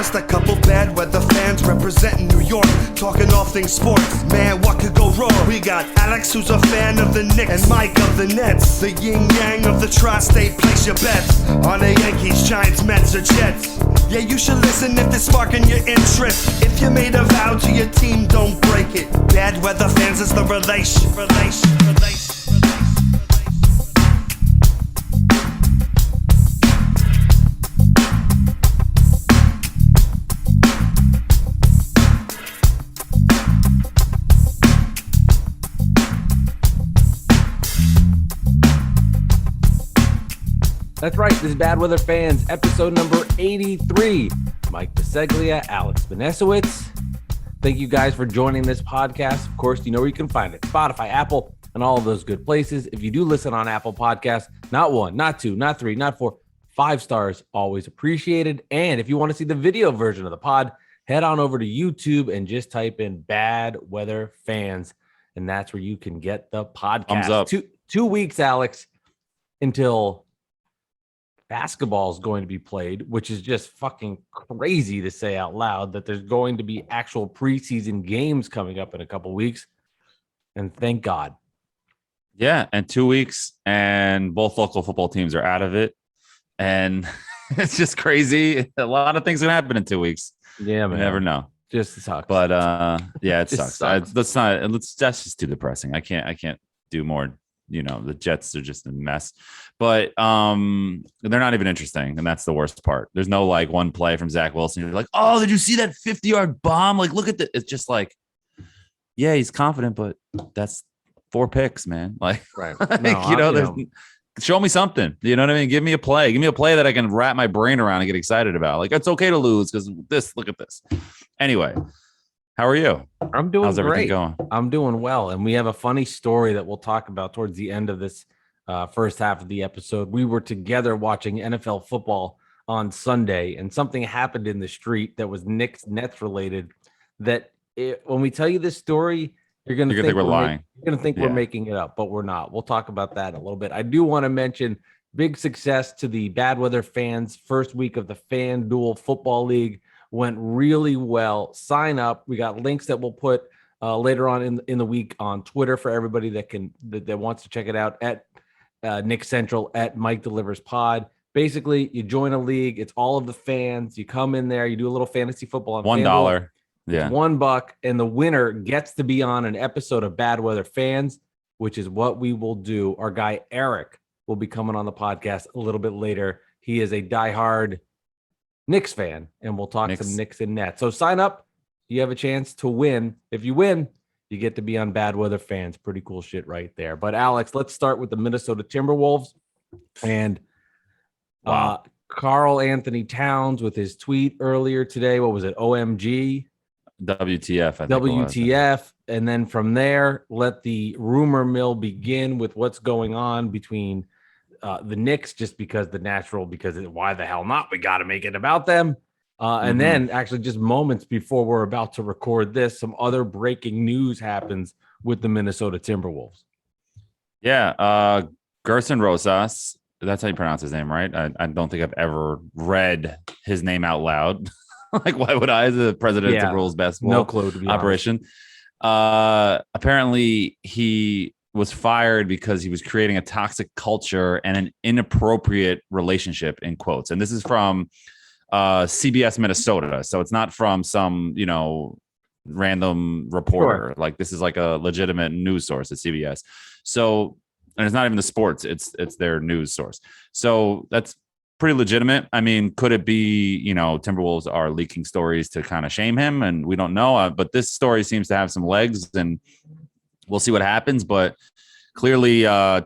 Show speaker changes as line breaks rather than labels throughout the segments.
just a couple bad weather fans representing New York, talking all things sports. Man, what could go wrong? We got Alex, who's a fan of the Knicks, and Mike of the Nets. The yin-yang of the tri-state, place your bets on the Yankees, Giants, Mets, or Jets. Yeah, you should listen if it's sparking your interest. If you made a vow to your team, don't break it. Bad weather fans is the relation.
That's right. This is Bad Weather Fans, episode number 83. Mike Biseglia, Alex Benesowitz. Thank you guys for joining this podcast. Of course, you know where you can find it. Spotify, Apple, and all of those good places. If you do listen on Apple Podcasts, not one, not two, not three, not four, 5 stars, always appreciated. And if you want to see the video version of the pod, head on over to YouTube and just type in Bad Weather Fans. And that's where you can get the podcast.
Thumbs up.
2 weeks, Alex, until basketball is going to be played, which is just fucking crazy to say out loud that there's going to be actual preseason games coming up in a couple weeks. And thank God.
Yeah, and 2 weeks, and both local football teams are out of it. And it's just crazy. A lot of things can happen in 2 weeks.
Yeah, man.
You never know.
Just sucks.
But yeah, it
Just
sucks.
sucks.
That's just too depressing. I can't do more. You know, the Jets are just a mess, but they're not even interesting, and that's the worst part. There's no like one play from Zach Wilson. You're like, oh, did you see that 50-yard bomb? Like, look at that. It's just like, yeah, he's confident, but that's 4 picks, man. Like,
right.
Show me something. You know what I mean? Give me a play. Give me a play that I can wrap my brain around and get excited about. Like, it's okay to lose because this. Look at this. Anyway. How are you?
I'm doing
How's everything
great.
going?
I'm doing well. And we have a funny story that we'll talk about towards the end of this first half of the episode. We were together watching NFL football on Sunday, and something happened in the street that was Knicks Nets related. When we tell you this story, you're going to think we're lying. You're going to think we're making it up, but we're not. We'll talk about that in a little bit. I do want to mention big success to the Bad Weather Fans first week of the Fanduel Football League. Went really well. Sign up. We got links that we'll put later on in the week on Twitter for everybody that wants to check it out at Nick Central, at Mike Delivers Pod. Basically, you join a league. It's all of the fans. You come in there. You do a little fantasy football on
$1. Yeah,
$1, and the winner gets to be on an episode of Bad Weather Fans, which is what we will do. Our guy Eric will be coming on the podcast a little bit later. He is a diehard Knicks fan, and we'll talk some Knicks and Nets. So sign up. You have a chance to win. If you win, you get to be on Bad Weather Fans. Pretty cool shit right there. But Alex, let's start with the Minnesota Timberwolves and Karl Anthony Towns with his tweet earlier today. What was it? OMG?
WTF. I think
WTF. And then from there, let the rumor mill begin with what's going on between the Knicks, just because why the hell not? We got to make it about them. And then actually just moments before we're about to record this, some other breaking news happens with the Minnesota Timberwolves.
Yeah. Gerson Rosas. That's how you pronounce his name, right? I don't think I've ever read his name out loud. Like, why would I, as the president of Timberwolves basketball
no clue, to be
operation? Apparently he was fired because he was creating a toxic culture and an inappropriate relationship, in quotes. And this is from CBS Minnesota. So it's not from some, random reporter. Sure. Like, this is like a legitimate news source at CBS. So, and it's not even the sports, it's their news source. So that's pretty legitimate. I mean, could it be, Timberwolves are leaking stories to kind of shame him? And we don't know. But this story seems to have some legs, and we'll see what happens, but clearly Karl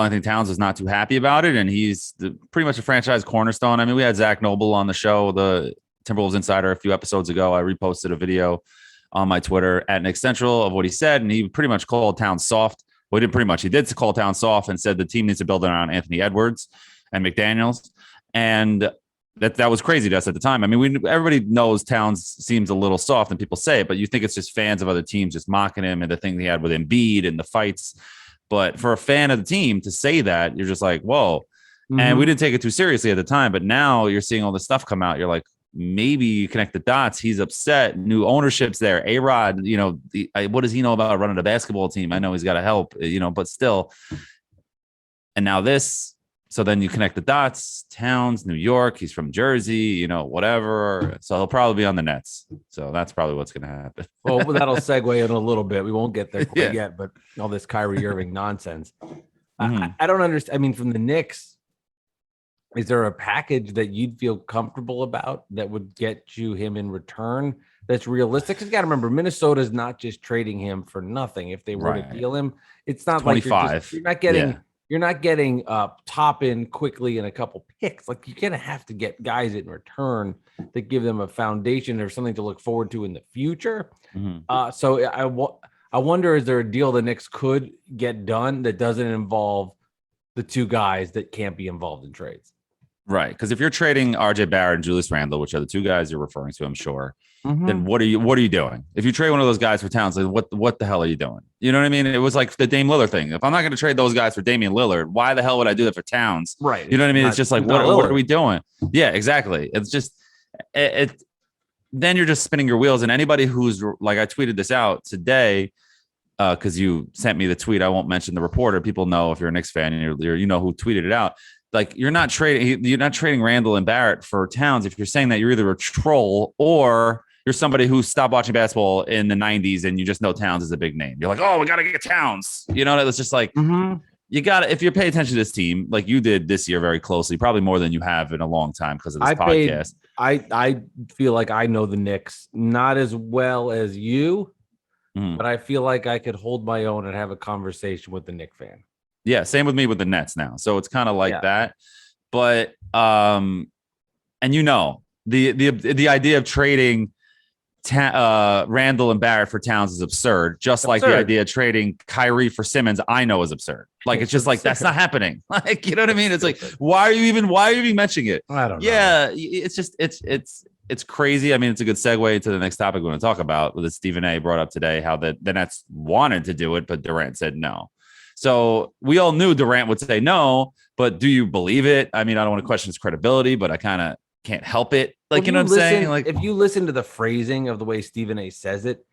Anthony Towns is not too happy about it, and he's pretty much a franchise cornerstone. I mean, we had Zach Noble on the show, the Timberwolves Insider, a few episodes ago. I reposted a video on my Twitter at Nick Central of what he said, and he pretty much called Towns soft. Well, he did call Towns soft and said the team needs to build around Anthony Edwards and McDaniels, and that was crazy to us at the time. I mean, everybody knows Towns seems a little soft, and people say it, but you think it's just fans of other teams just mocking him and the thing he had with Embiid and the fights. But for a fan of the team to say that, you're just like, whoa. Mm-hmm. And we didn't take it too seriously at the time, but now you're seeing all this stuff come out. You're like, maybe you connect the dots. He's upset. New ownership's there. A-Rod, what does he know about running a basketball team? I know he's got to help, but still. And now this. So then you connect the dots. Towns, New York. He's from Jersey, whatever. So he'll probably be on the Nets. So that's probably what's going to happen.
Well, that'll segue in a little bit. We won't get there quite yet, but all this Kyrie Irving nonsense. I don't understand. I mean, from the Knicks, is there a package that you'd feel comfortable about that would get you him in return that's realistic? Because you got to remember, Minnesota's not just trading him for nothing. If they were to deal him, it's not
25.
Like you're not getting top in quickly and a couple picks. Like, you're gonna have to get guys in return that give them a foundation or something to look forward to in the future. So I wonder, is there a deal the Knicks could get done that doesn't involve the two guys that can't be involved in trades?
Right. Because if you're trading RJ Barrett and Julius Randle, which are the two guys you're referring to, I'm sure, then what are you doing? If you trade one of those guys for Towns, like what the hell are you doing? You know what I mean? It was like the Dame Lillard thing. If I'm not going to trade those guys for Damian Lillard, why the hell would I do that for Towns?
Right.
You know what I mean? It's just like, what are we doing? Yeah, exactly. It's just then you're just spinning your wheels. And anybody who's like, I tweeted this out today because you sent me the tweet. I won't mention the reporter. People know if you're a Knicks fan and you're who tweeted it out. Like, you're not trading Randall and Barrett for Towns. If you're saying that, you're either a troll or you're somebody who stopped watching basketball in the 90s and you just know Towns is a big name. You're like, oh, we got to get Towns. It's just like, you got to, if you pay attention to this team, like you did this year very closely, probably more than you have in a long time because of this podcast.
I feel like I know the Knicks not as well as you, but I feel like I could hold my own and have a conversation with the Knicks fan.
Yeah, same with me with the Nets now. So it's kind of like that. But and the idea of trading Randall and Barrett for Towns is absurd. Like the idea of trading Kyrie for Simmons, I know is absurd. Like, it's just like, that's not happening. Like, you know what I mean? It's like, why are you even mentioning it?
I don't know.
Yeah, it's just it's crazy. I mean, it's a good segue to the next topic we're going to talk about. With Stephen A brought up today how the Nets wanted to do it, but Durant said no. So we all knew Durant would say no, but do you believe it? I mean, I don't want to question his credibility, but I kind of can't help it. Like, you know what I'm saying? Like,
if you listen to the phrasing of the way Stephen A says it,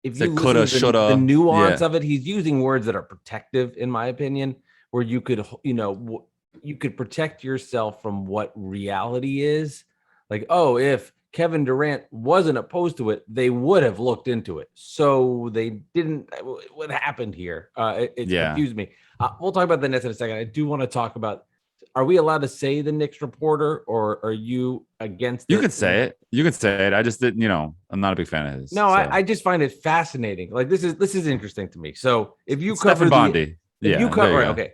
if you
coulda, shoulda,
the nuance of it, he's using words that are protective, in my opinion, where you could, you could protect yourself from what reality is. Like, oh, if Kevin Durant wasn't opposed to it, they would have looked into it. So they didn't. What happened here? It confused me. We'll talk about the Nets in a second. I do want to talk about, are we allowed to say the Knicks reporter, or are you against it?
You could say it. You could say it. I just didn't, I'm not a big fan of his.
No, so. I just find it fascinating. Like, this is interesting to me. So if you cover
Stephen Bondy.
Okay.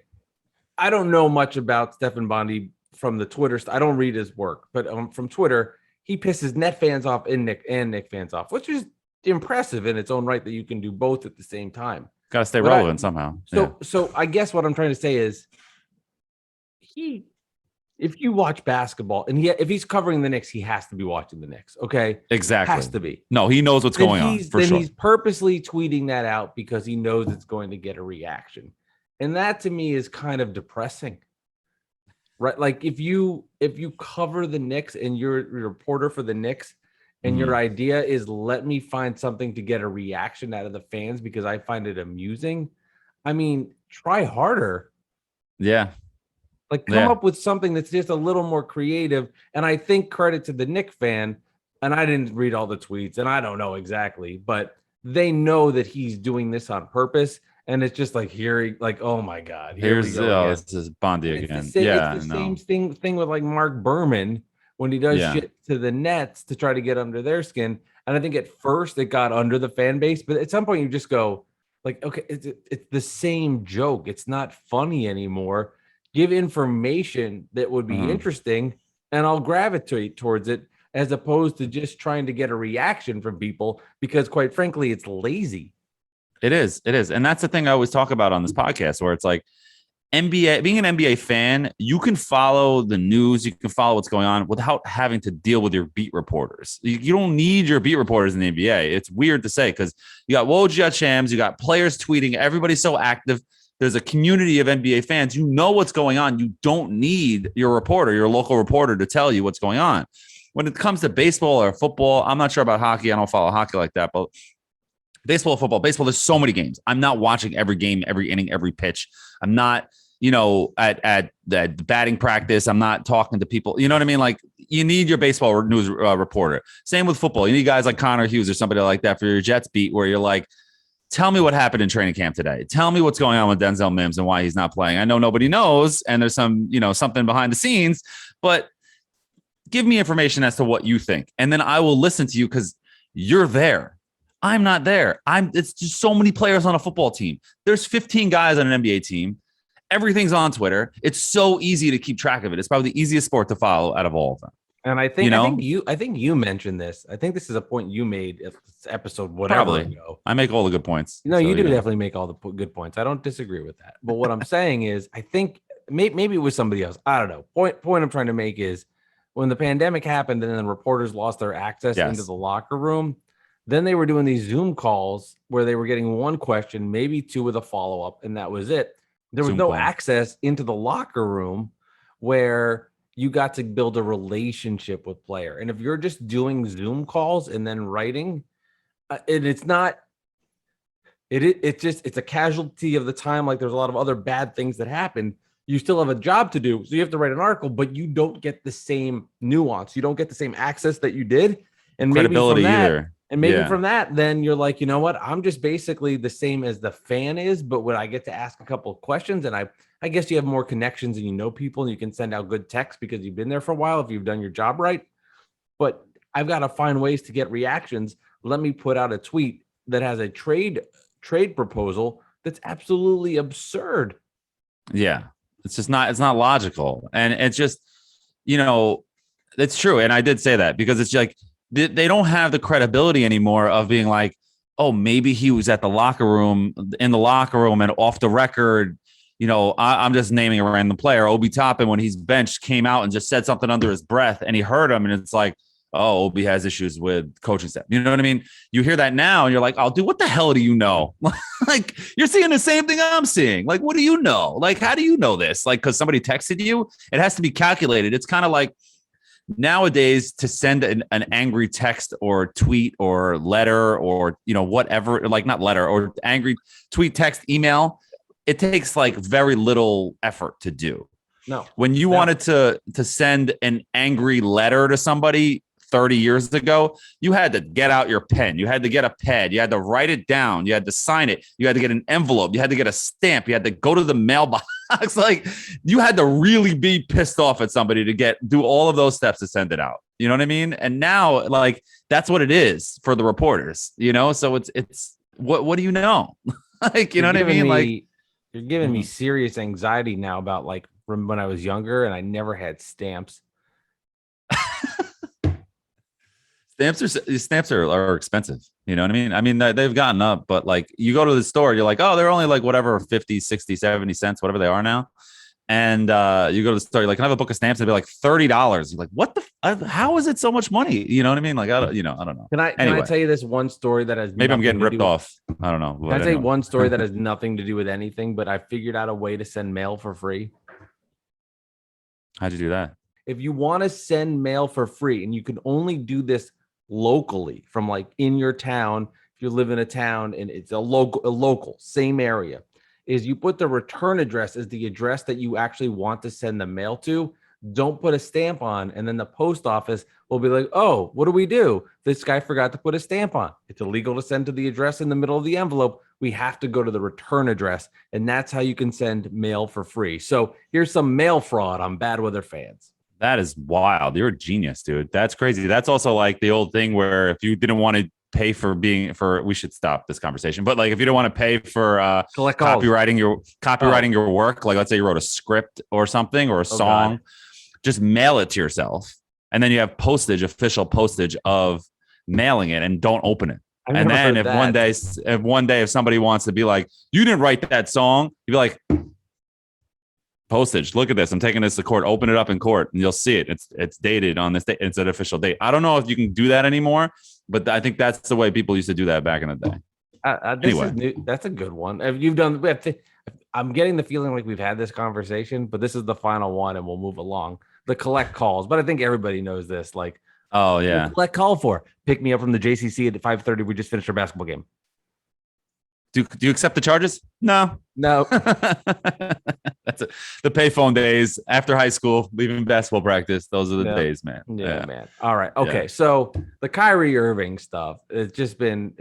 I don't know much about Stephen Bondy from the Twitter. I don't read his work, but from Twitter, he pisses Net fans off and Knicks fans off, which is impressive in its own right that you can do both at the same time.
Got to stay relevant somehow.
So I guess what I'm trying to say is, if you watch basketball and if he's covering the Knicks, he has to be watching the Knicks. Okay,
exactly.
Has to be.
No, he knows what's going on. For sure.
He's purposely tweeting that out because he knows it's going to get a reaction, and that to me is kind of depressing. Right, like if you cover the Knicks and you're a reporter for the Knicks, and your idea is, let me find something to get a reaction out of the fans because I find it amusing. I mean, try harder.
Yeah.
Like, come up with something that's just a little more creative. And I think credit to the Knicks fan, and I didn't read all the tweets, and I don't know exactly, but they know that he's doing this on purpose. And it's just like, oh my God,
this is Bondy again.
It's the same thing with like Mark Berman when he does shit to the Nets to try to get under their skin. And I think at first it got under the fan base, but at some point you just go like, okay, it's the same joke. It's not funny anymore. Give information that would be interesting, and I'll gravitate towards it, as opposed to just trying to get a reaction from people, because quite frankly, it's lazy.
It is. And that's the thing I always talk about on this podcast, where it's like, being an NBA fan, you can follow the news, you can follow what's going on without having to deal with your beat reporters. You don't need your beat reporters in the NBA. It's weird to say, because you got Woj, you got Shams, you got players tweeting, everybody's so active. There's a community of NBA fans. You know what's going on. You don't need your reporter, your local reporter, to tell you what's going on. when it comes to baseball or football, I'm not sure about hockey. I don't follow hockey like that, but baseball, football, there's so many games. I'm not watching every game, every inning, every pitch. I'm not, at the batting practice. I'm not talking to people. You know what I mean? Like, you need your baseball news reporter. Same with football. You need guys like Connor Hughes or somebody like that for your Jets beat, where you're like, tell me what happened in training camp today. Tell me what's going on with Denzel Mims and why he's not playing. I know nobody knows, and there's some, something behind the scenes, but give me information as to what you think. And then I will listen to you because you're there. I'm not there. It's just so many players on a football team. There's 15 guys on an NBA team. Everything's on Twitter. It's so easy to keep track of it. It's probably the easiest sport to follow out of all of them.
And I think you mentioned this. I think this is a point you made at this episode whatever ago.
I make all the good points.
You do definitely make all the good points. I don't disagree with that. But what I'm saying is, I think maybe it was somebody else. I don't know. Point I'm trying to make is, when the pandemic happened and then reporters lost their access into the locker room, then they were doing these Zoom calls where they were getting one question, maybe two with a follow-up, and that was it. There was no access into the locker room where you got to build a relationship with player. And if you're just doing Zoom calls and then writing, it's a casualty of the time. Like, there's a lot of other bad things that happen. You still have a job to do. So you have to write an article, but you don't get the same nuance. You don't get the same access that you did. And
credibility either.
And maybe from that, then you're like, you know what? I'm just basically the same as the fan is, but when I get to ask a couple of questions, and I guess you have more connections and people, and you can send out good text because you've been there for a while if you've done your job right. But I've got to find ways to get reactions. Let me put out a tweet that has a trade proposal that's absolutely absurd.
Yeah. It's not logical. And it's just, it's true. And I did say that because it's like, they don't have the credibility anymore of being like, oh, maybe he was in the locker room and off the record. I'm just naming a random player. Obi Toppin, when he's benched, came out and just said something under his breath, and he heard him. And it's like, oh, Obi has issues with coaching staff. You know what I mean? You hear that now and you're like, oh, dude, what the hell do you know? Like, you're seeing the same thing I'm seeing. Like, what do you know? Like, how do you know this? Like, because somebody texted you, it has to be calculated. It's kind of like, nowadays, to send an angry text or tweet or letter or whatever, like, not letter, or angry tweet, text, email, it takes like very little effort to do.
No.
When you wanted to send an angry letter to somebody 30 years ago, you had to get out your pen. You had to get a pad. You had to write it down. You had to sign it. You had to get an envelope. You had to get a stamp. You had to go to the mailbox. Like, you had to really be pissed off at somebody to do all of those steps to send it out. You know what I mean? And now, like, that's what it is for the reporters, So it's what do you know? Like, you know what I mean? Like,
you're giving me serious anxiety now about, like, from when I was younger and I never had stamps.
Stamps are expensive. You know what I mean? I mean, they've gotten up, but like, you go to the store, you're like, oh, they're only like whatever, 50, 60, 70 cents, whatever they are now. And you go to the store, you're like, can I have a book of stamps? It'd be like $30. You're like, what how is it so much money? You know what I mean? Like, I don't know.
Can I tell you this one story that has
maybe I'm getting ripped off. I don't know.
Can I tell you one story that has nothing to do with anything, but I figured out a way to send mail for free?
How'd you do that?
If you want to send mail for free, and you can only do this locally from, like, in your town, if you live in a town and it's a local same area, is you put the return address as the address that you actually want to send the mail to. Don't put a stamp on, and then the post office will be like, oh, what do we do? This guy forgot to put a stamp on. It's illegal to send to the address in the middle of the envelope. We have to go to the return address, and that's how you can send mail for free. So here's some mail fraud on Bad Weather Fans.
That is wild. You're a genius, dude. That's crazy. That's also like the old thing where if you didn't want to pay we should stop this conversation. But like, if you don't want to pay for copywriting your work, like let's say you wrote a script or something or a song, just mail it to yourself. And then you have official postage of mailing it, and don't open it. And then if somebody wants to be like, you didn't write that song, you'd be like, postage, look at this, I'm taking this to court, open it up in court and you'll see it. It's dated on this date. It's an official date. I don't know if you can do that anymore, but I think that's the way people used to do that back in the day.
Anyway, that's a good one. If you've done, I'm getting the feeling like we've had this conversation, but this is the final one and we'll move along. The collect calls, but I think everybody knows this. Like,
Oh yeah.
Let call for pick me up from the JCC at 5:30. We just finished our basketball game.
Do you accept the charges? No.
No.
That's it. The payphone days after high school, leaving basketball practice. Those are the days, man.
Yeah, man. All right. Okay. So the Kyrie Irving stuff, it's just been,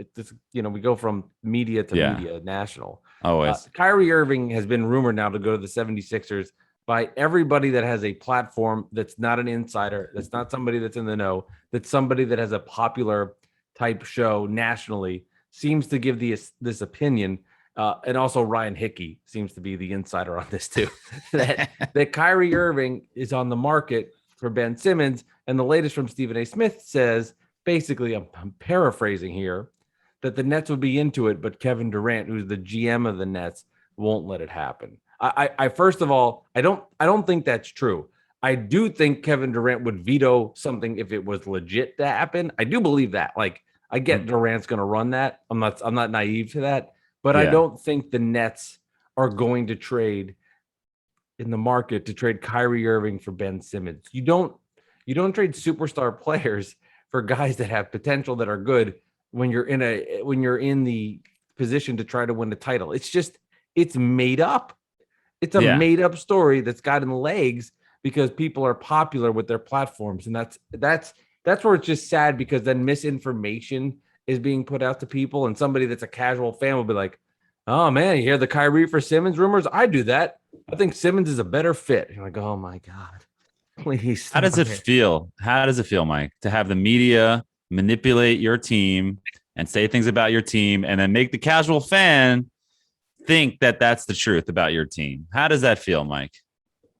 we go from media to media national.
Always.
Kyrie Irving has been rumored now to go to the 76ers by everybody that has a platform that's not an insider, that's not somebody that's in the know, that's somebody that has a popular type show nationally, seems to give this opinion. And also Ryan Hickey seems to be the insider on this too, that Kyrie Irving is on the market for Ben Simmons. And the latest from Stephen A. Smith says, basically, I'm paraphrasing here, that the Nets would be into it, but Kevin Durant, who's the GM of the Nets, won't let it happen. I first of all, I don't think that's true. I do think Kevin Durant would veto something if it was legit to happen. I do believe that. Like, I get Durant's going to run that. I'm not naive to that, but I don't think the Nets are going to trade in the market to trade Kyrie Irving for Ben Simmons. You don't trade superstar players for guys that have potential that are good when you're in the position to try to win the title. It's made up. It's a made up story that's gotten legs because people are popular with their platforms. And that's where it's just sad, because then misinformation is being put out to people, and somebody that's a casual fan will be like, oh man, you hear the Kyrie for Simmons rumors? I do that. I think Simmons is a better fit. And you're like, oh my God, please.
How does it feel? How does it feel, Mike, to have the media manipulate your team and say things about your team and then make the casual fan think that that's the truth about your team? How does that feel, Mike?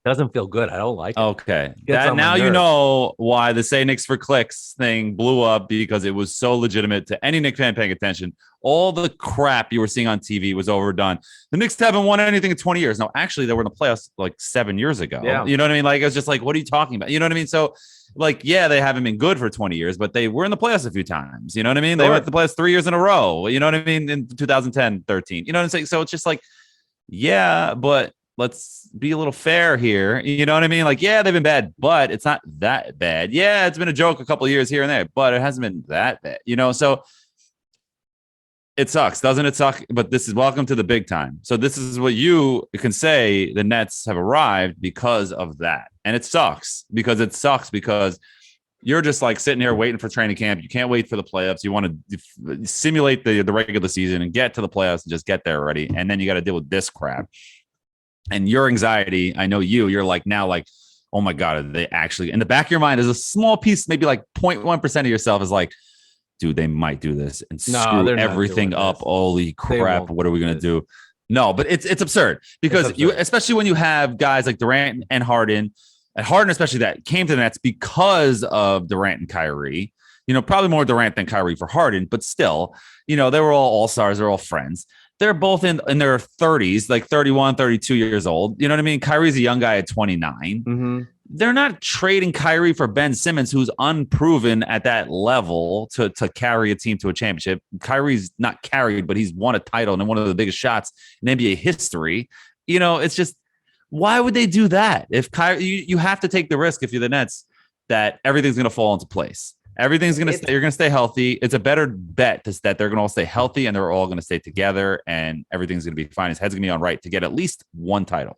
Doesn't feel good. I don't like it.
Okay. Now you know why the Say Knicks for Clicks thing blew up, because it was so legitimate to any Knicks fan paying attention. All the crap you were seeing on TV was overdone. The Knicks haven't won anything in 20 years. No, actually, they were in the playoffs like 7 years ago.
Yeah.
You know what I mean? Like, it was just like, what are you talking about? You know what I mean? So, like, yeah, they haven't been good for 20 years, but they were in the playoffs a few times. You know what I mean? They were at the playoffs 3 years in a row. You know what I mean? In 2010, 13. You know what I'm saying? So it's just like, yeah, but let's be a little fair here. You know what I mean? Like, yeah, they've been bad, but it's not that bad. Yeah, it's been a joke a couple of years here and there, but it hasn't been that bad. You know, so it sucks, doesn't it suck? But this is welcome to the big time. So this is what you can say: the Nets have arrived because of that. And it sucks because you're just like sitting here waiting for training camp. You can't wait for the playoffs. You want to simulate the regular season and get to the playoffs and just get there already. And then you got to deal with this crap. And your anxiety, I know you're like now like, oh my God, are they actually, in the back of your mind is a small piece, maybe like 0.1% of yourself is like, dude, they might do this and screw everything up. Holy crap. What are we going to do? No, but it's absurd because you, especially when you have guys like Durant and Harden, especially, that came to the Nets because of Durant and Kyrie, you know, probably more Durant than Kyrie for Harden, but still, you know, they were all stars. They're all friends. They're both in their 30s, like 31, 32 years old. You know what I mean? Kyrie's a young guy at 29.
Mm-hmm.
They're not trading Kyrie for Ben Simmons, who's unproven at that level to carry a team to a championship. Kyrie's not carried, but he's won a title and one of the biggest shots in NBA history. You know, it's just, why would they do that? If Kyrie, you have to take the risk if you're the Nets that everything's going to fall into place. Everything's going to stay. You're going to stay healthy. It's a better bet that they're going to all stay healthy and they're all going to stay together and everything's going to be fine. His head's going to be on right to get at least one title.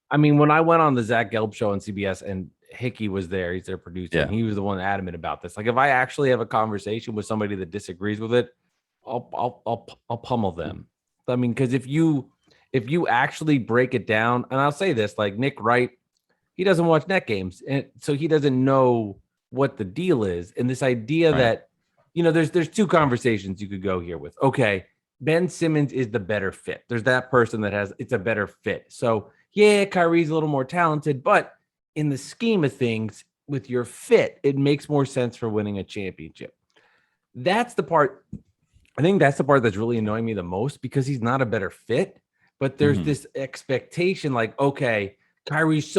I mean, when I went on the Zach Gelb show on CBS and Hickey was there, he's their producer, and he was the one adamant about this. Like, if I actually have a conversation with somebody that disagrees with it, I'll pummel them. I mean, because if you actually break it down, and I'll say this, like Nick Wright, he doesn't watch net games, and so he doesn't know what the deal is. And this idea that, you know, there's two conversations you could go here with. Okay, Ben Simmons is the better fit. There's that person that it's a better fit. So yeah, Kyrie's a little more talented, but in the scheme of things, with your fit, it makes more sense for winning a championship. That's the part. I think that's the part that's really annoying me the most, because he's not a better fit, but there's this expectation like, okay, there's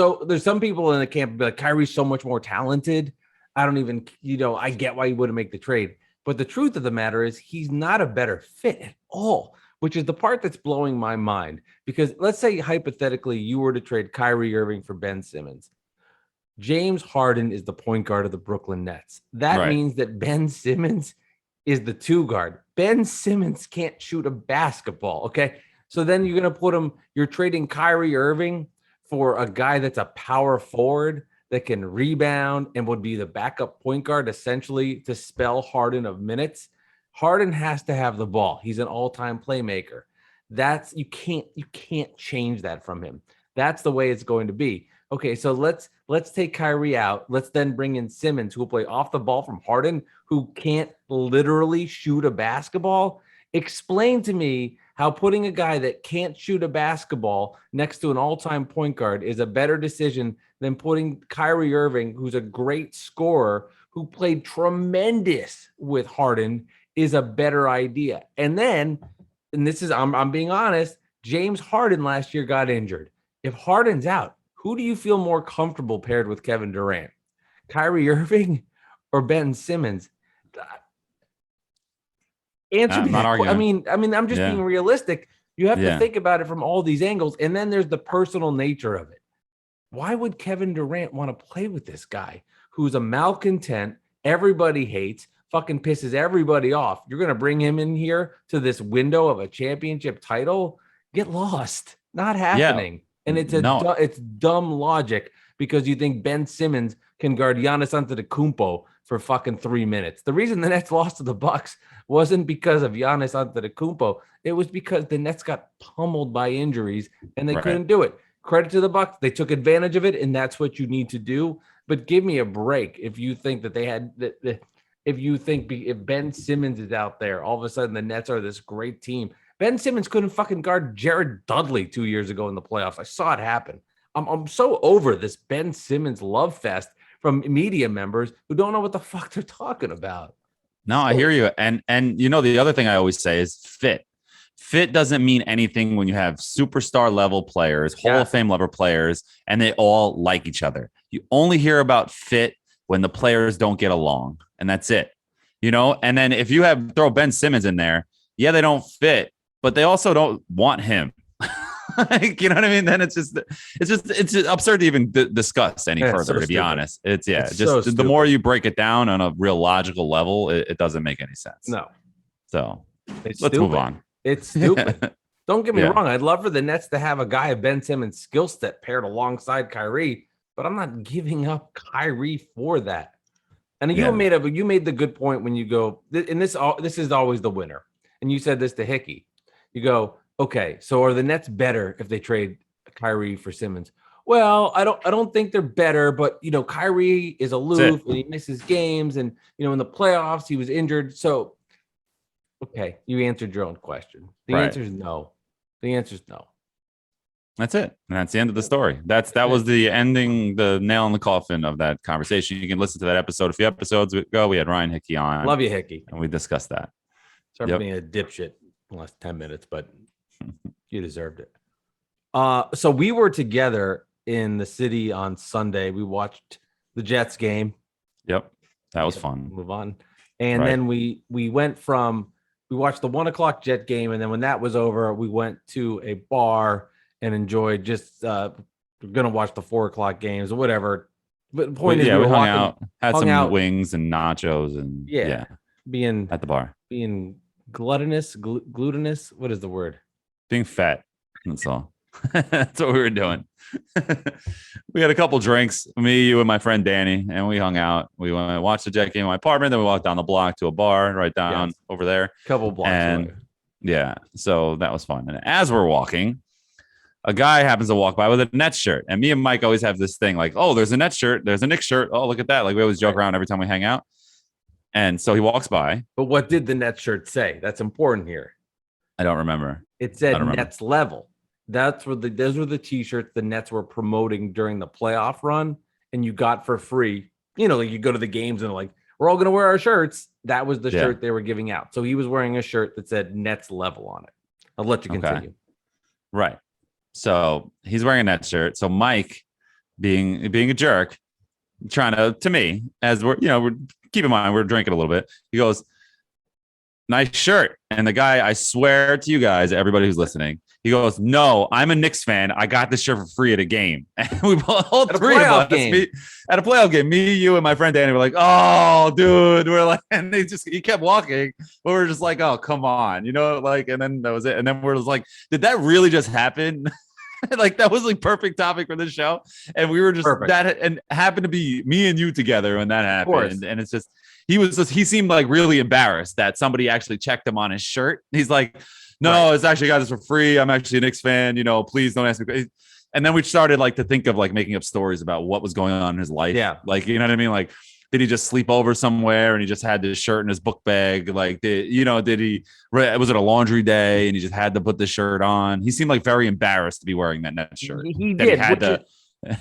some people in the camp be like, Kyrie's so much more talented. I don't even, I get why you wouldn't make the trade. But the truth of the matter is he's not a better fit at all, which is the part that's blowing my mind. Because let's say hypothetically you were to trade Kyrie Irving for Ben Simmons. James Harden is the point guard of the Brooklyn Nets. That
Right.
means that Ben Simmons is the 2 guard. Ben Simmons can't shoot a basketball. Okay. So then you're going to put him, you're trading Kyrie Irving for a guy that's a power forward that can rebound and would be the backup point guard, essentially to spell Harden of minutes. Harden has to have the ball. He's an all-time playmaker. That's you can't change that from him. That's the way it's going to be. Okay, so let's take Kyrie out. Let's then bring in Simmons, who will play off the ball from Harden, who can't literally shoot a basketball. Explain to me how putting a guy that can't shoot a basketball next to an all-time point guard is a better decision than putting Kyrie Irving, who's a great scorer, who played tremendous with Harden, is a better idea. And then, and this is, I'm being honest, James Harden last year got injured. If Harden's out, who do you feel more comfortable paired with Kevin Durant? Kyrie Irving or Ben Simmons? Answer me
not
that.
arguing.
I mean, I'm just being realistic. You have to think about it from all these angles. And then there's the personal nature of it. Why would Kevin Durant want to play with this guy who's a malcontent, everybody hates, fucking pisses everybody off? You're going to bring him in here to this window of a championship title? Get lost. Not happening. And it's it's dumb logic because you think Ben Simmons can guard Giannis Antetokounmpo for fucking 3 minutes. The reason the Nets lost to the Bucks wasn't because of Giannis Antetokounmpo. It was because the Nets got pummeled by injuries and they couldn't do it. Credit to the Bucks. They took advantage of it, and that's what you need to do. But give me a break if you think that they had if Ben Simmons is out there, all of a sudden the Nets are this great team. Ben Simmons couldn't fucking guard Jared Dudley 2 years ago in the playoffs. I saw it happen. I'm so over this Ben Simmons love fest from media members who don't know what the fuck they're talking about.
No, I hear you. And you know, the other thing I always say is fit. Fit doesn't mean anything when you have superstar level players, Hall of Fame level players, and they all like each other. You only hear about fit when the players don't get along, and that's it. You know, and then if you throw Ben Simmons in there, they don't fit, but they also don't want him. You know what I mean? Then it's just absurd to even discuss any further. To be honest, it's the more you break it down on a real logical level, it doesn't make any sense.
No.
So let's move on.
It's stupid. Don't get me wrong. I'd love for the Nets to have a guy of Ben Simmons' skill set paired alongside Kyrie, but I'm not giving up Kyrie for that. And you made the good point when you go, and this is always the winner. And you said this to Hickey. You go, okay, so are the Nets better if they trade Kyrie for Simmons? Well, I don't think they're better, but Kyrie is aloof and he misses games, and in the playoffs he was injured. So okay, you answered your own question. The answer is no. The answer is no.
That's it. And that's the end of the story. That was the ending, the nail in the coffin of that conversation. You can listen to that episode a few episodes ago. We had Ryan Hickey on.
Love you, Hickey.
And we discussed that.
Sorry for being a dipshit in the last 10 minutes, but you deserved it. So we were together in the city on Sunday. We watched the Jets game.
Yep. That was fun.
Move on. And then we watched the 1:00 Jet game. And then when that was over, we went to a bar and enjoyed we're going to watch the 4:00 games or whatever. But the point is, we
hung out, had some wings and nachos and being at the bar,
being glutinous. What is the word?
Being fat. That's all. That's what we were doing. We had a couple drinks, me, you, and my friend Danny, and we hung out. We went and watched the Jet game in my apartment. Then we walked down the block to a bar right down over there.
Couple blocks away.
Yeah, so that was fun. And as we're walking, a guy happens to walk by with a Nets shirt. And me and Mike always have this thing like, oh, there's a Nets shirt. There's a Knicks shirt. Oh, look at that. Like we always joke around every time we hang out. And so he walks by.
But what did the Nets shirt say? That's important here.
I don't remember.
It said Nets level. Those were the t-shirts the Nets were promoting during the playoff run, and you got for free. Like you go to the games and like, we're all going to wear our shirts. That was the shirt they were giving out. So he was wearing a shirt that said Nets level on it. I'll let you continue.
Okay. Right. So he's wearing a Nets shirt. So Mike, being a jerk, trying to me, as we're keep in mind we're drinking a little bit. He goes, nice shirt. And the guy, I swear to you guys, everybody who's listening, He goes, "No, I'm a Knicks fan. I got this shirt for free at a game." And we all three of us at a playoff game. Me, you, and my friend Danny were like, "Oh, dude," we're like, and he kept walking. But we're just like, "Oh, come on," like, and then that was it. And then we're just like, "Did that really just happen?" Like that was like perfect topic for this show, and we were just that, and happened to be me and you together when that happened. And it's just he seemed like really embarrassed that somebody actually checked him on his shirt. He's like, "No, it's actually got this for free. I'm actually a Knicks fan. Please don't ask me." And then we started like to think of like making up stories about what was going on in his life.
Yeah,
like you know what I mean, like. Did he just sleep over somewhere and he just had this shirt in his book bag? Like, was it a laundry day and he just had to put the shirt on? He seemed like very embarrassed to be wearing that Nets shirt.
He did.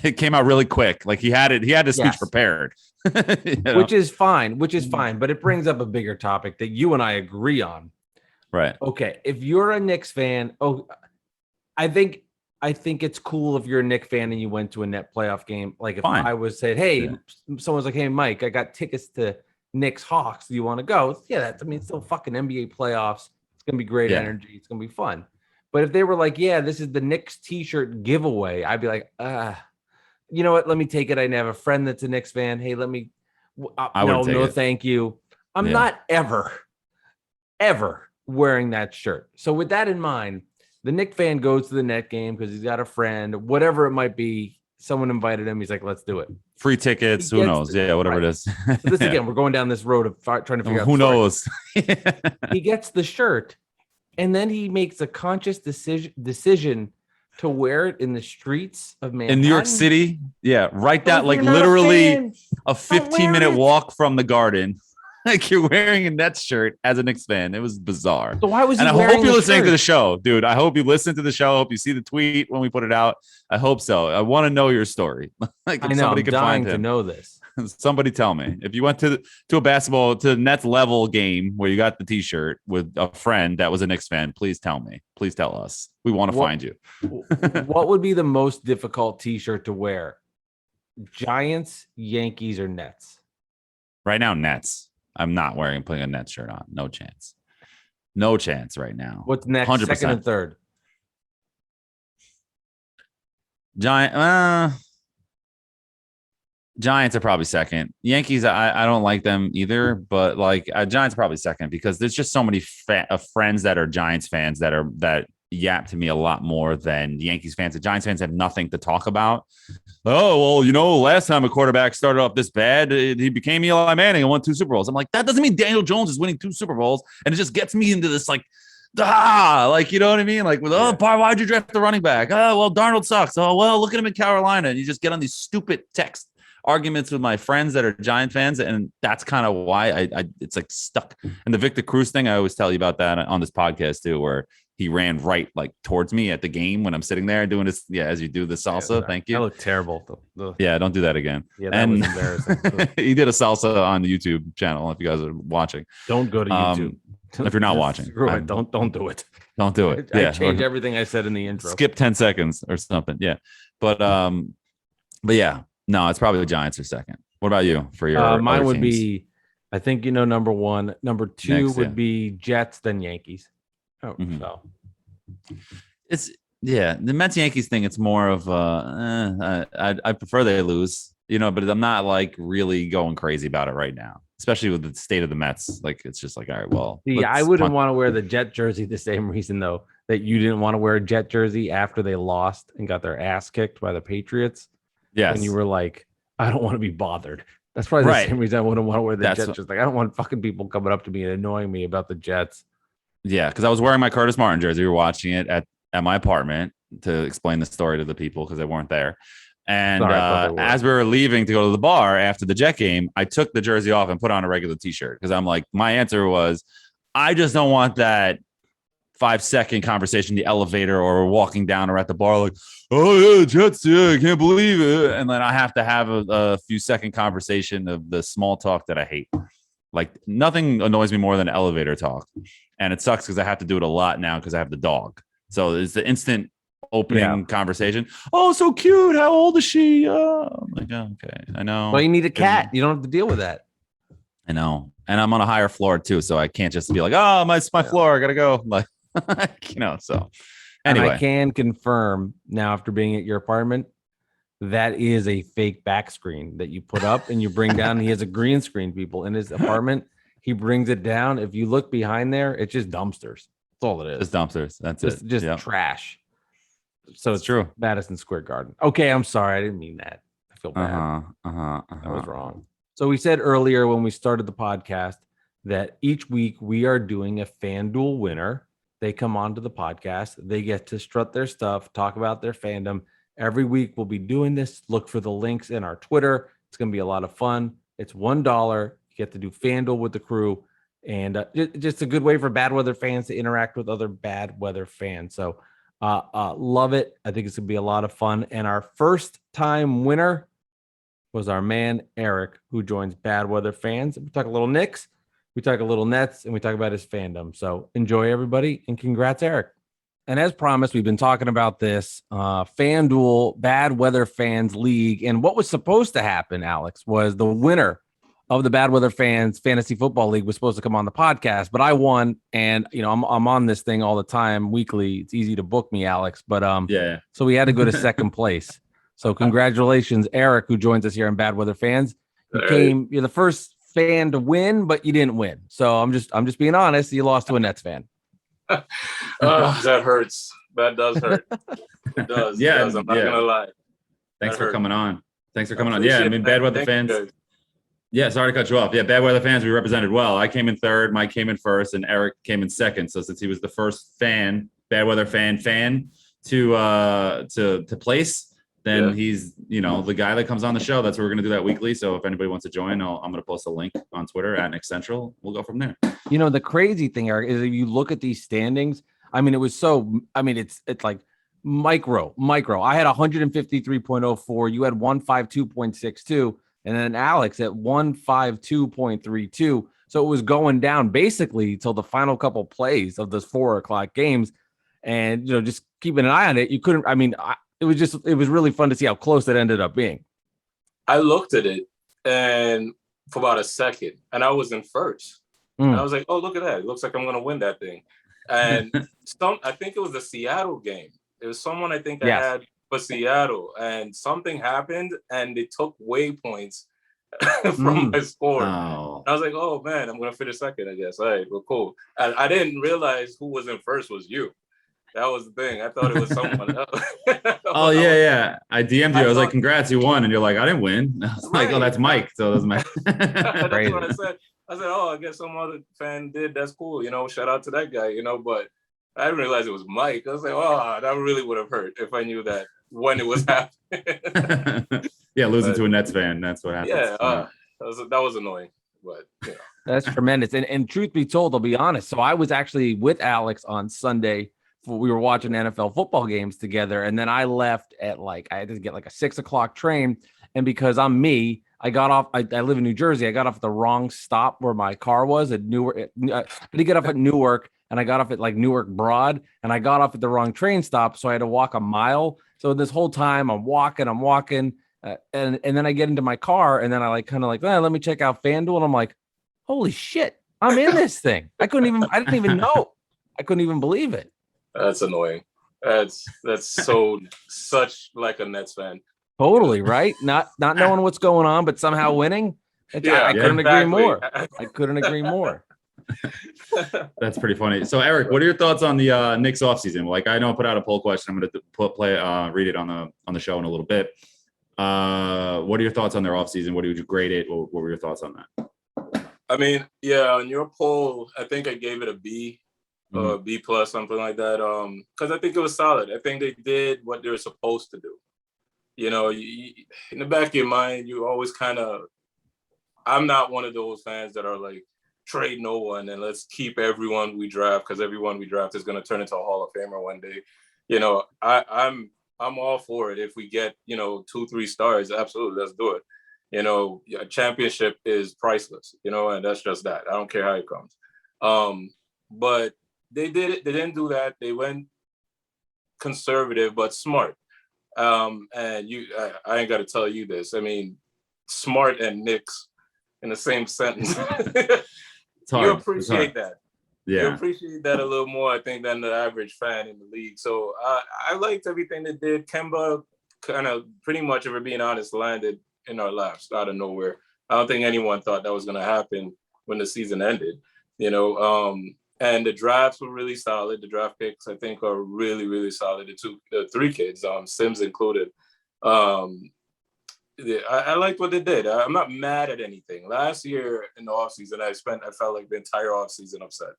It came out really quick. Like he had his speech prepared.
Which is fine. But it brings up a bigger topic that you and I agree on.
Right.
Okay. If you're a Knicks fan, I think it's cool if you're a Knicks fan and you went to a net playoff game. Like if I was saying, "Hey," someone's like, "Hey, Mike, I got tickets to Knicks Hawks. Do you want to go?" Yeah, it's still fucking NBA playoffs. It's gonna be great energy. It's gonna be fun. But if they were like, "Yeah, this is the Knicks t-shirt giveaway," I'd be like, you know what? Let me take it. I have a friend that's a Knicks fan. Hey, let me. No, thank you. I'm not ever wearing that shirt. So with that in mind. The Knicks fan goes to the net game because he's got a friend, whatever it might be. Someone invited him. He's like, "Let's do it."
Free tickets. Who knows? Whatever it is.
So this again, we're going down this road of trying to figure out.
Who knows?
He gets the shirt, and then he makes a conscious decision to wear it in the streets of Manhattan.
In New York City. Yeah. Right down, like literally a 15-minute walk from the Garden. Like you're wearing a Nets shirt as a Knicks fan. It was bizarre.
So why was he
and I
wearing
hope you're listening
shirt?
to the show, dude. I hope you listen to the show. I hope you see the tweet when we put it out. I hope so. I want to know your story. Like if somebody could find him.
To know this.
Somebody tell me. If you went to the Nets level game where you got the t-shirt with a friend that was a Knicks fan, please tell me. Please tell us. We want to find you.
What would be the most difficult t-shirt to wear? Giants, Yankees, or Nets?
Right now, Nets. I'm not putting a Nets shirt on. No chance right now.
What's next?
100%.
Second and third.
Giants are probably second. Yankees, I don't like them either, but like Giants are probably second because there's just so many friends that are Giants fans that yap to me a lot more than Yankees fans. The Giants fans have nothing to talk about. Oh, well, last time a quarterback started off this bad, he became Eli Manning and won 2 Super Bowls. I'm like, that doesn't mean Daniel Jones is winning 2 Super Bowls. And it just gets me into this like, you know what I mean? Like, why'd you draft the running back? Oh, well, Darnold sucks. Oh, well, look at him in Carolina. And you just get on these stupid text arguments with my friends that are Giant fans. And that's kind of why it's like stuck. And the Victor Cruz thing, I always tell you about that on this podcast too, where he ran right like towards me at the game when I'm sitting there doing this. Yeah, as you do the salsa.
Yeah,
thank you.
I look terrible.
Yeah, don't do that again.
Yeah, that was embarrassing.
He did a salsa on the YouTube channel. If you guys are watching,
don't go to YouTube.
If you're not watching,
don't do it.
Don't do it.
I changed everything I said in the intro.
Skip 10 seconds or something. Yeah, but yeah, no, it's probably the Giants are second. What about you for your?
Mine would be, I think number one. Number two would be Jets, then Yankees. Oh, so
it's the Mets Yankees thing. It's more of I prefer they lose, but I'm not like really going crazy about it right now, especially with the state of the Mets. Like it's just like, all right, well,
I wouldn't want to wear the Jet jersey the same reason though that you didn't want to wear a Jet jersey after they lost and got their ass kicked by the Patriots.
Yes,
and you were like, I don't want to be bothered. That's probably the same reason I wouldn't want to wear the Jet jersey. Like I don't want fucking people coming up to me and annoying me about the Jets.
Yeah, because I was wearing my Curtis Martin jersey. We were watching it at my apartment to explain the story to the people because they weren't there. And as we were leaving to go to the bar after the Jet game, I took the jersey off and put on a regular T-shirt because I'm like, my answer was, I just don't want that 5-second conversation in the elevator or walking down or at the bar like, oh yeah, Jets, I can't believe it. And then I have to have a few second conversation of the small talk that I hate. Like nothing annoys me more than elevator talk. And it sucks because I have to do it a lot now because I have the dog. So it's the instant opening conversation. Oh, so cute. How old is she? I'm like, okay, I know.
Well, you need a cat. You don't have to deal with that.
I know. And I'm on a higher floor too. So I can't just be like, oh, my floor. I got to go. Like, so
And I
Anyway,
can confirm now, after being at your apartment, that is a fake back screen that you put up and you bring down. He has a green screen, people, in his apartment. He brings it down. If you look behind there, it's just dumpsters. That's all it is.
just dumpsters. That's
Just,
it.
just
Yep.
trash. So
It's true.
Madison Square Garden. Okay, I'm sorry. I didn't mean that. I feel bad. That was wrong. So we said earlier when we started the podcast that each week we are doing a Fanduel winner. They come onto the podcast. They get to strut their stuff, talk about their fandom. Every week we'll be doing this. Look for the links in our Twitter. It's going to be a lot of fun. It's $1. You get to do Fanduel with the crew. And just a good way for bad weather fans to interact with other bad weather fans. So love it. I think it's going to be a lot of fun. And our first time winner was our man, Eric, who joins Bad Weather Fans. We talk a little Knicks, we talk a little Nets, and we talk about his fandom. So enjoy, everybody, and congrats, Eric. And as promised, we've been talking about this FanDuel Bad Weather Fans League. And what was supposed to happen, Alex, was the winner of the Bad Weather Fans Fantasy Football League was supposed to come on the podcast, but I won. And, you know, I'm on this thing all the time, weekly. It's easy to book me, Alex. But
Yeah.
so we had to go to second place. So congratulations, Eric, who joins us here on Bad Weather Fans. You're the first fan to win, but you didn't win. So I'm just being honest. You lost to a Nets fan.
That hurts. That does hurt. It does.
Yeah,
It does. I'm not gonna lie.
Thanks
That
for
hurt.
coming on. Thanks for
I
coming on. Yeah, I
appreciate
mean,
that.
Bad Weather
Thank you,
Fans.
guys.
Yeah, sorry to cut you off. Yeah, Bad Weather Fans, we represented well. I came in third, Mike came in first, and Eric came in second. So since he was the first Bad Weather fan to place, then he's, you know, the guy that comes on the show. That's what we're gonna do that weekly. So if anybody wants to join, I'm gonna post a link on Twitter at Knicks Central. We'll go from there.
You know, the crazy thing, Eric, is if you look at these standings, I mean, it's like micro. I had 153.04. You had 152.62. And then Alex at 152.32. So it was going down basically till the final couple plays of those 4:00 games. And, you know, just keeping an eye on it. You couldn't, I mean, it was really fun to see how close it ended up being.
I looked at it and for about a second, and I was in first. And I was like, oh, look at that. It looks like I'm going to win that thing. And I think it was the Seattle game. It was someone I think I had for Seattle, and something happened and they took waypoints from my score.
Oh.
I was like, oh man, I'm going to finish second, I guess. All right, well, cool. And I didn't realize who was in first was you. That was the thing. I thought it was someone else.
Oh, yeah. I DM'd you. I was like, congrats, you won. And you're like, I didn't win. I was like, oh, that's Mike. So it doesn't matter.
That's what I said. I said, oh, I guess some other fan did. That's cool. You know, shout out to that guy, you know, but I didn't realize it was Mike. I was like, oh, that really would have hurt if I knew that when it was happening.
Yeah, losing to a Nets fan. That's what happens.
Yeah, that was annoying, but you know.
That's tremendous. And truth be told, I'll be honest. So I was actually with Alex on Sunday. We were watching NFL football games together. And then I left at I had to get like a 6:00 train. And because I'm me, I got off. I live in New Jersey. I got off at the wrong stop where my car was at Newark. I had to get off at Newark, and I got off at like Newark Broad, and I got off at the wrong train stop. So I had to walk a mile. So this whole time I'm walking, and then I get into my car, and then I let me check out FanDuel, and I'm like, holy shit, I'm in this thing. I didn't even know. I couldn't even believe it.
That's annoying. That's such like a Nets fan.
Totally, right? Not knowing what's going on, but somehow winning. I couldn't agree more. I couldn't agree more.
That's pretty funny. So, Eric, what are your thoughts on the Knicks offseason? Like, I know I put out a poll question. I'm going to read it on the show in a little bit. What are your thoughts on their offseason? What would you grade it? What were your thoughts on that?
I mean, yeah, on your poll, I think I gave it a B. B plus, something like that. Because I think it was solid. I think they did what they were supposed to do. You know, in the back of your mind, you always kind of. I'm not one of those fans that are like trade no one and let's keep everyone we draft because everyone we draft is going to turn into a Hall of Famer one day. You know, I'm all for it. If we get 2-3 stars, absolutely, let's do it. You know, a championship is priceless. You know, and that's just that. I don't care how it comes. But they did it. They didn't do that. They went conservative but smart. And I ain't got to tell you this. I mean, smart and Knicks in the same sentence. You appreciate that. You
Yeah.
appreciate that a little more, I think, than the average fan in the league. So I liked everything they did. Kemba kind of, pretty much, if we're being honest, landed in our laps out of nowhere. I don't think anyone thought that was going to happen when the season ended, you know. And the drafts were really solid. The draft picks, I think, are really, really solid. The three kids, Sims included. I liked what they did. I'm not mad at anything. Last year in the offseason, I felt like the entire offseason upset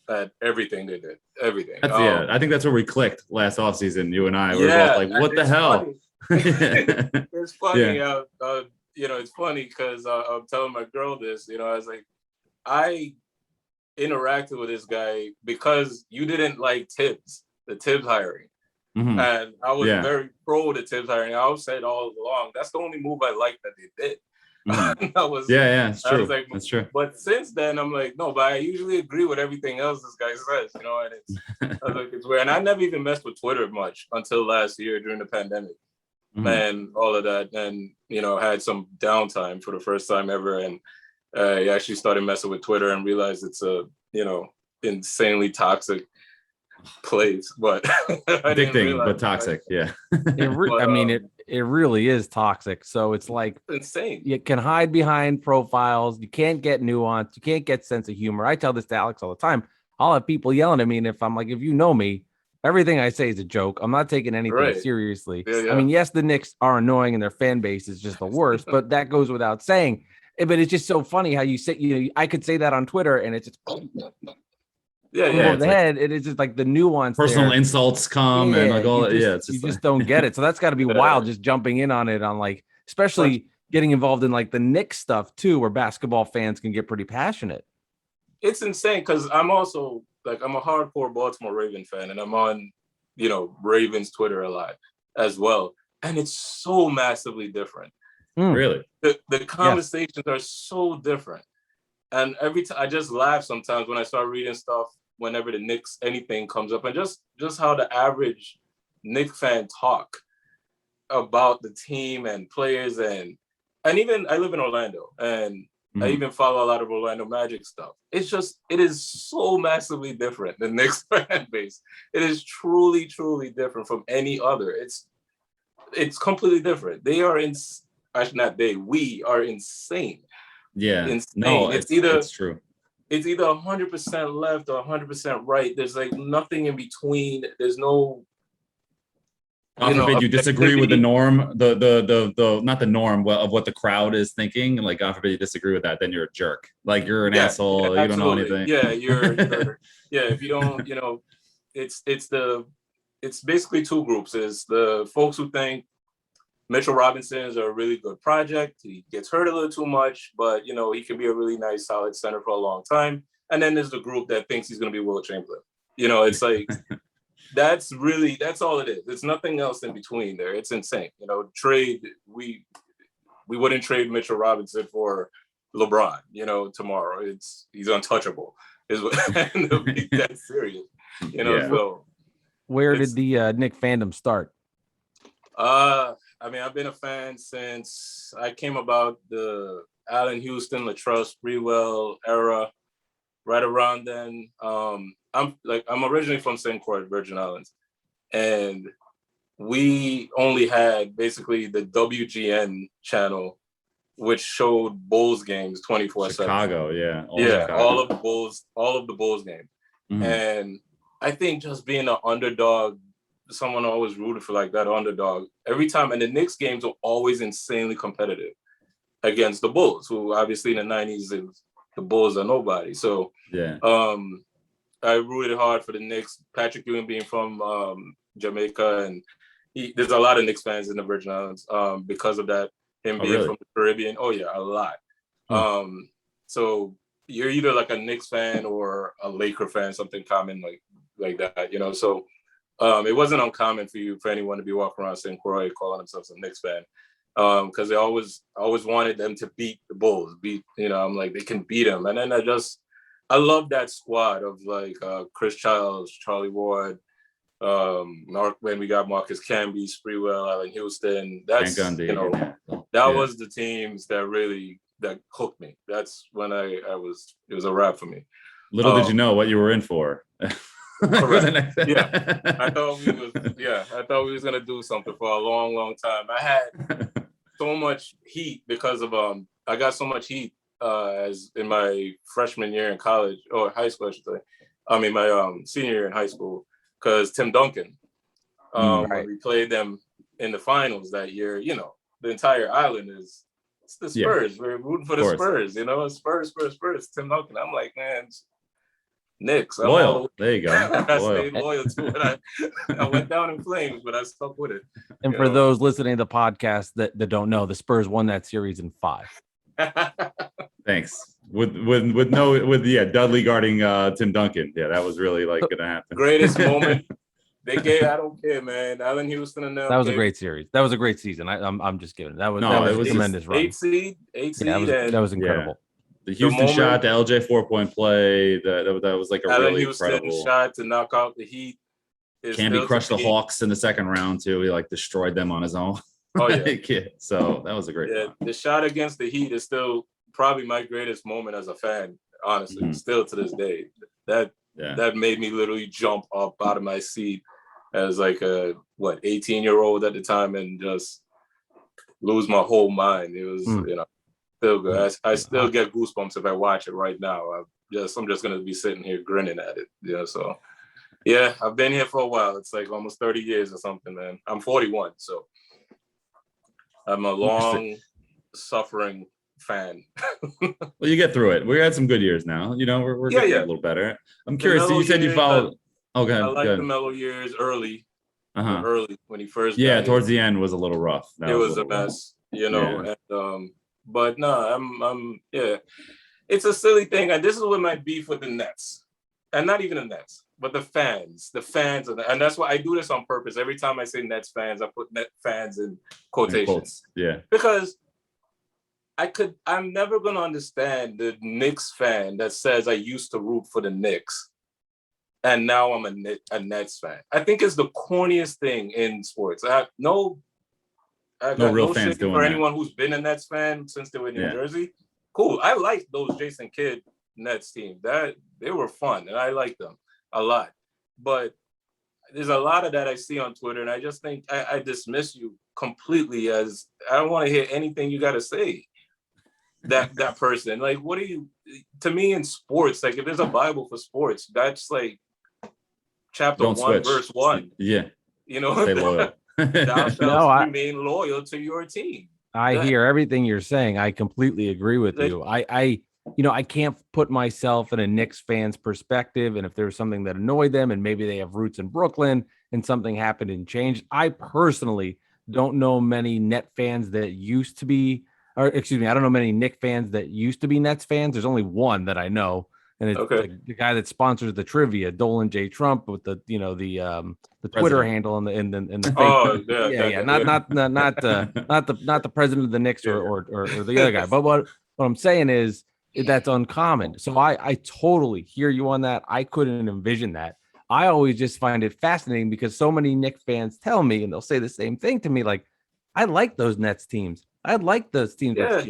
at everything they did. Everything.
I think that's where we clicked last offseason. You and I were
Yeah,
both like, what the hell?
It's funny.
Yeah.
You know, it's funny because I'm telling my girl this. You know, I was like, I interacted with this guy because you didn't like the Tibbs hiring.
Mhm.
And I was
Yeah.
very pro the Tibbs hiring. I always said all along, that's the only move I liked that they did.
Mhm.
I was,
Yeah, it's true.
was like,
that's true.
But since then, I'm like, no, but I usually agree with everything else this guy says, you know, and I was like, it's weird. And I never even messed with Twitter much until last year during the pandemic.
Mhm.
And all of that. And, you know, had some downtime for the first time ever. And I actually started messing with Twitter and realized it's a, you know, insanely toxic place, but
Addicting but toxic. Yeah.
I mean, it really is toxic. So it's like
insane.
You can hide behind profiles. You can't get nuance. You can't get sense of humor. I tell this to Alex all the time. I'll have people yelling at me, and if I'm like, if you know me, everything I say is a joke. I'm not taking anything seriously.
Yeah.
I mean, yes, the Knicks are annoying and their fan base is just the worst, but that goes without saying. But it's just so funny how you say, you know, I could say that on Twitter and it's just over the head. It is just like the nuance.
Personal insults come and like all that. Yeah,
you just don't get it. So that's got to be wild, just jumping in on it, on like, especially getting involved in like the Knicks stuff too, where basketball fans can get pretty passionate.
It's insane because I'm also like, I'm a hardcore Baltimore Raven fan, and I'm on, you know, Ravens Twitter a lot as well, and it's so massively different.
Really,
the conversations are so different, and every time I just laugh sometimes when I start reading stuff whenever the Knicks anything comes up, and just how the average Knicks fan talk about the team and players, and even I live in Orlando, and I even follow a lot of Orlando Magic stuff. It is so massively different, the Knicks fan base. It is truly, truly different from any other. It's completely different. We are insane.
Yeah.
Insane.
No, it's true.
It's either 100% left or 100% right. There's like nothing in between. There's no.
God forbid you disagree with the norm, the not the norm of what the crowd is thinking. Like, God forbid you disagree with that, then you're a jerk. Like, you're an asshole. You don't know anything.
Yeah, you're if you don't, you know, it's basically two groups. Is the folks who think Mitchell Robinson is a really good project. He gets hurt a little too much, but you know, he can be a really nice, solid center for a long time. And then there's the group that thinks he's going to be Will Chamberlain. You know, it's like. That's all it is. There's nothing else in between there. It's insane. You know, we wouldn't trade Mitchell Robinson for LeBron, you know, tomorrow. He's untouchable. That's serious. You know, so
where did the Knick fandom start?
I mean, I've been a fan since I came about the Allen Houston, LaTruss, Sprewell era. Right around then, I'm originally from St. Croix, Virgin Islands, and we only had basically the WGN channel, which showed Bulls games 24/7.
Chicago, yeah,
all of the Bulls games, and I think just being an underdog, someone always rooted for like that underdog every time, and the Knicks games were always insanely competitive against the Bulls, who obviously in the 90s the Bulls are nobody. So I rooted hard for the Knicks. Patrick Ewing being from Jamaica, and there's a lot of Knicks fans in the Virgin Islands because of that. Him being from the Caribbean. Oh yeah, a lot. So you're either like a Knicks fan or a Laker fan, something common like that, you know. So it wasn't uncommon for anyone to be walking around St. Croix calling themselves a Knicks fan. Because they always wanted them to beat the Bulls. You know, I'm like, they can beat them. And then I love that squad of like Chris Childs, Charlie Ward, when we got Marcus Camby, Sprewell, Allen Houston. That's Gundy, you know, that was the teams that hooked me. That's when it was a wrap for me.
Little did you know what you were in for.
Correct. I thought we was gonna do something for a long, long time. I had so much heat because of I got so much heat as in my freshman year in college or high school, I should say. I mean my senior year in high school, because Tim Duncan, when we played them in the finals that year, you know, the entire island it's the Spurs. We're rooting for the Spurs, you know, Spurs. Tim Duncan. I'm like, man, Knicks. I'm
loyal. There you go.
I stayed loyal to it. I went down in flames, but I stuck with it.
And for those listening to the podcast that don't know, the Spurs won that series in 5.
Thanks. With Dudley guarding Tim Duncan. Yeah, that was really like gonna happen.
Greatest moment. They gave. I don't care, man. Allen Houston and them.
That was a great series. That was a great season. I'm just kidding. That was a tremendous run.
8 seed.
That was incredible.
The Houston shot, the LJ 4-point play, that was like a
Allen
really
Houston
incredible
shot to knock out the Heat.
Camby crushed the Hawks in the second round too. He like destroyed them on his own.
Oh yeah.
So that was a great one.
The shot against the Heat is still probably my greatest moment as a fan, honestly, still to this day. That made me literally jump up out of my seat as like a 18-year-old at the time and just lose my whole mind. It was still good. I still get goosebumps if I watch it right now. I'm just gonna be sitting here grinning at it. So I've been here for a while. It's like almost 30 years or something, man. I'm 41, so I'm a long suffering fan.
Well, you get through it. We had some good years now. You know, we're getting a little better. I'm curious. So you said you followed. Okay,
I like the mellow years early. Early when he first.
Towards the end was a little rough.
It was a mess, you know. And, but no, it's a silly thing, and this is what my beef with the Nets, and not even the Nets, but the fans, and that's why I do this on purpose. Every time I say Nets fans, I put Net fans in quotations. Because I'm never gonna understand the Knicks fan that says I used to root for the Knicks and now I'm a Nets fan. I think it's the corniest thing in sports. I got no real fans doing for anyone who's been a Nets fan since they were in New Jersey. Cool. I like those Jason Kidd Nets team. That they were fun and I like them a lot. But there's a lot of that I see on Twitter, and I just think I dismiss you completely as I don't want to hear anything you got to say. That person, like, what are you? To me, in sports, like, if there's a Bible for sports, that's like chapter 1, verse 1.
Yeah,
you know,
stay loyal.
Thou shalt remain loyal to your team.
I hear everything you're saying. I completely agree with you. I can't put myself in a Knicks fan's perspective. And if there's something that annoyed them and maybe they have roots in Brooklyn and something happened and changed, I personally don't know many Net fans that used to be, I don't know many Knicks fans that used to be Nets fans. There's only one that I know. And it's the guy that sponsors the trivia, Dolan J. Trump, with the Twitter handle and the not the president of the Knicks or the other guy. But what I'm saying is that's uncommon. So I totally hear you on that. I couldn't envision that. I always just find it fascinating because so many Knicks fans tell me, and they'll say the same thing to me, like, I like those Nets teams. I like those teams. Yeah.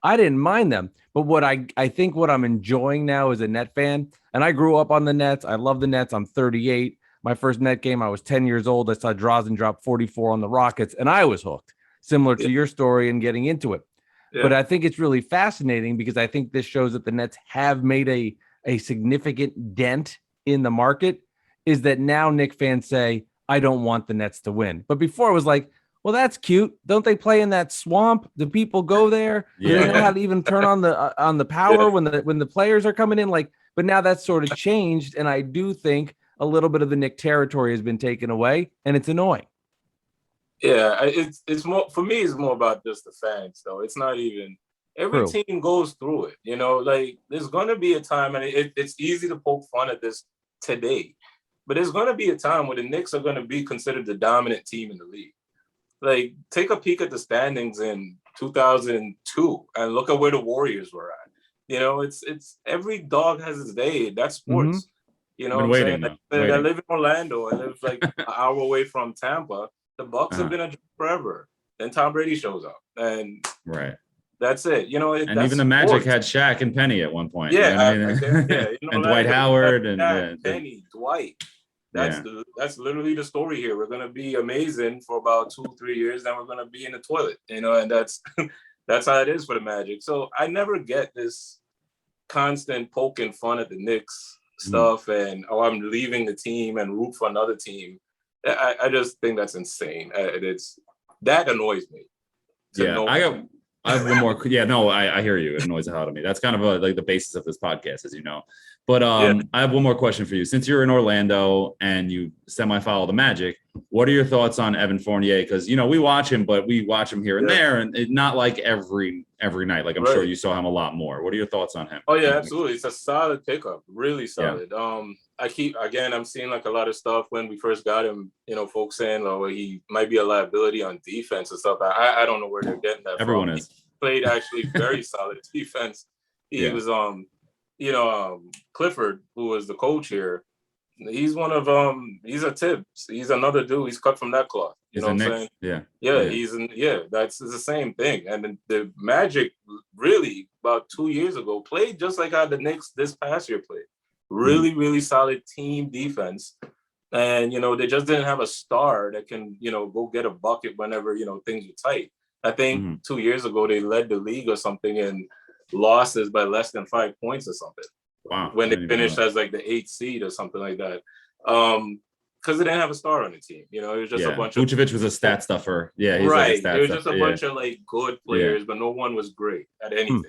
I didn't mind them. But what I think what I'm enjoying now as a Net fan, and I grew up on the Nets. I love the Nets. I'm 38. My first Net game, I was 10 years old. I saw Drazen drop 44 on the Rockets, and I was hooked, similar to your story and getting into it. Yeah. But I think it's really fascinating because I think this shows that the Nets have made a significant dent in the market, is that now Knicks fans say, I don't want the Nets to win. But before it was like, well, that's cute. Don't they play in that swamp? Do people go there? Do they know how to even turn on the power when the players are coming in? Like, but now that's sort of changed, and I do think a little bit of the Knicks territory has been taken away, and it's annoying.
Yeah, it's more for me. It's more about just the fans, though. It's not even every team goes through it. You know, like there's going to be a time, and it's easy to poke fun at this today, but there's going to be a time where the Knicks are going to be considered the dominant team in the league. Like, take a peek at the standings in 2002 and look at where the Warriors were at. You know, it's every dog has its day. That's sports. Mm-hmm. You know what I'm saying? I live in Orlando. I live like an hour away from Tampa. The Bucks have been a joke forever. Then Tom Brady shows up. And That's it. You know,
And
that's
even the Magic
sports.
had Shaq and Penny at one point.
Yeah,
You know what I mean?
yeah. You know,
And Dwight
like,
Howard and
Shaq, Penny, Dwight. That's literally the story here. We're gonna be amazing for about 2-3 years, then we're gonna be in the toilet, you know, and that's that's how it is for the Magic. So I never get this constant poking fun at the Knicks stuff and I'm leaving the team and root for another team. I just think that's insane. It's that annoys me.
I have one more. Yeah, no, I hear you. It annoys the hell out of me. That's kind of like the basis of this podcast, as you know. But I have one more question for you. Since you're in Orlando and you semi-follow the Magic, what are your thoughts on Evan Fournier? Because we watch him, but we watch him here and there, and not like every night. Like I'm sure you saw him a lot more. What are your thoughts on him?
Oh yeah, absolutely. It's a solid pickup, really solid. Yeah. I'm seeing like a lot of stuff when we first got him. Folks saying, "Oh, he might be a liability on defense and stuff." I don't know where they're getting that
Everyone
from.
is.
He played actually very solid defense. He was Clifford, who was the coach here. He's one of he's a Tibbs. He's another dude. He's cut from that cloth. You know what I'm saying?
Yeah.
That's the same thing. And the Magic really about 2 years ago played just like how the Knicks this past year played. Really, really solid team defense. And they just didn't have a star that can, go get a bucket whenever, things were tight. I think 2 years ago they led the league or something in losses by less than 5 points or something.
Wow.
When they finished as like the 8th seed or something like that. Because they didn't have a star on the team. It was just a bunch of
Vucevic was a stat stuffer. Yeah, he's
right.
Like a stat
it was just a
stuffer.
bunch of like good players, but no one was great at anything.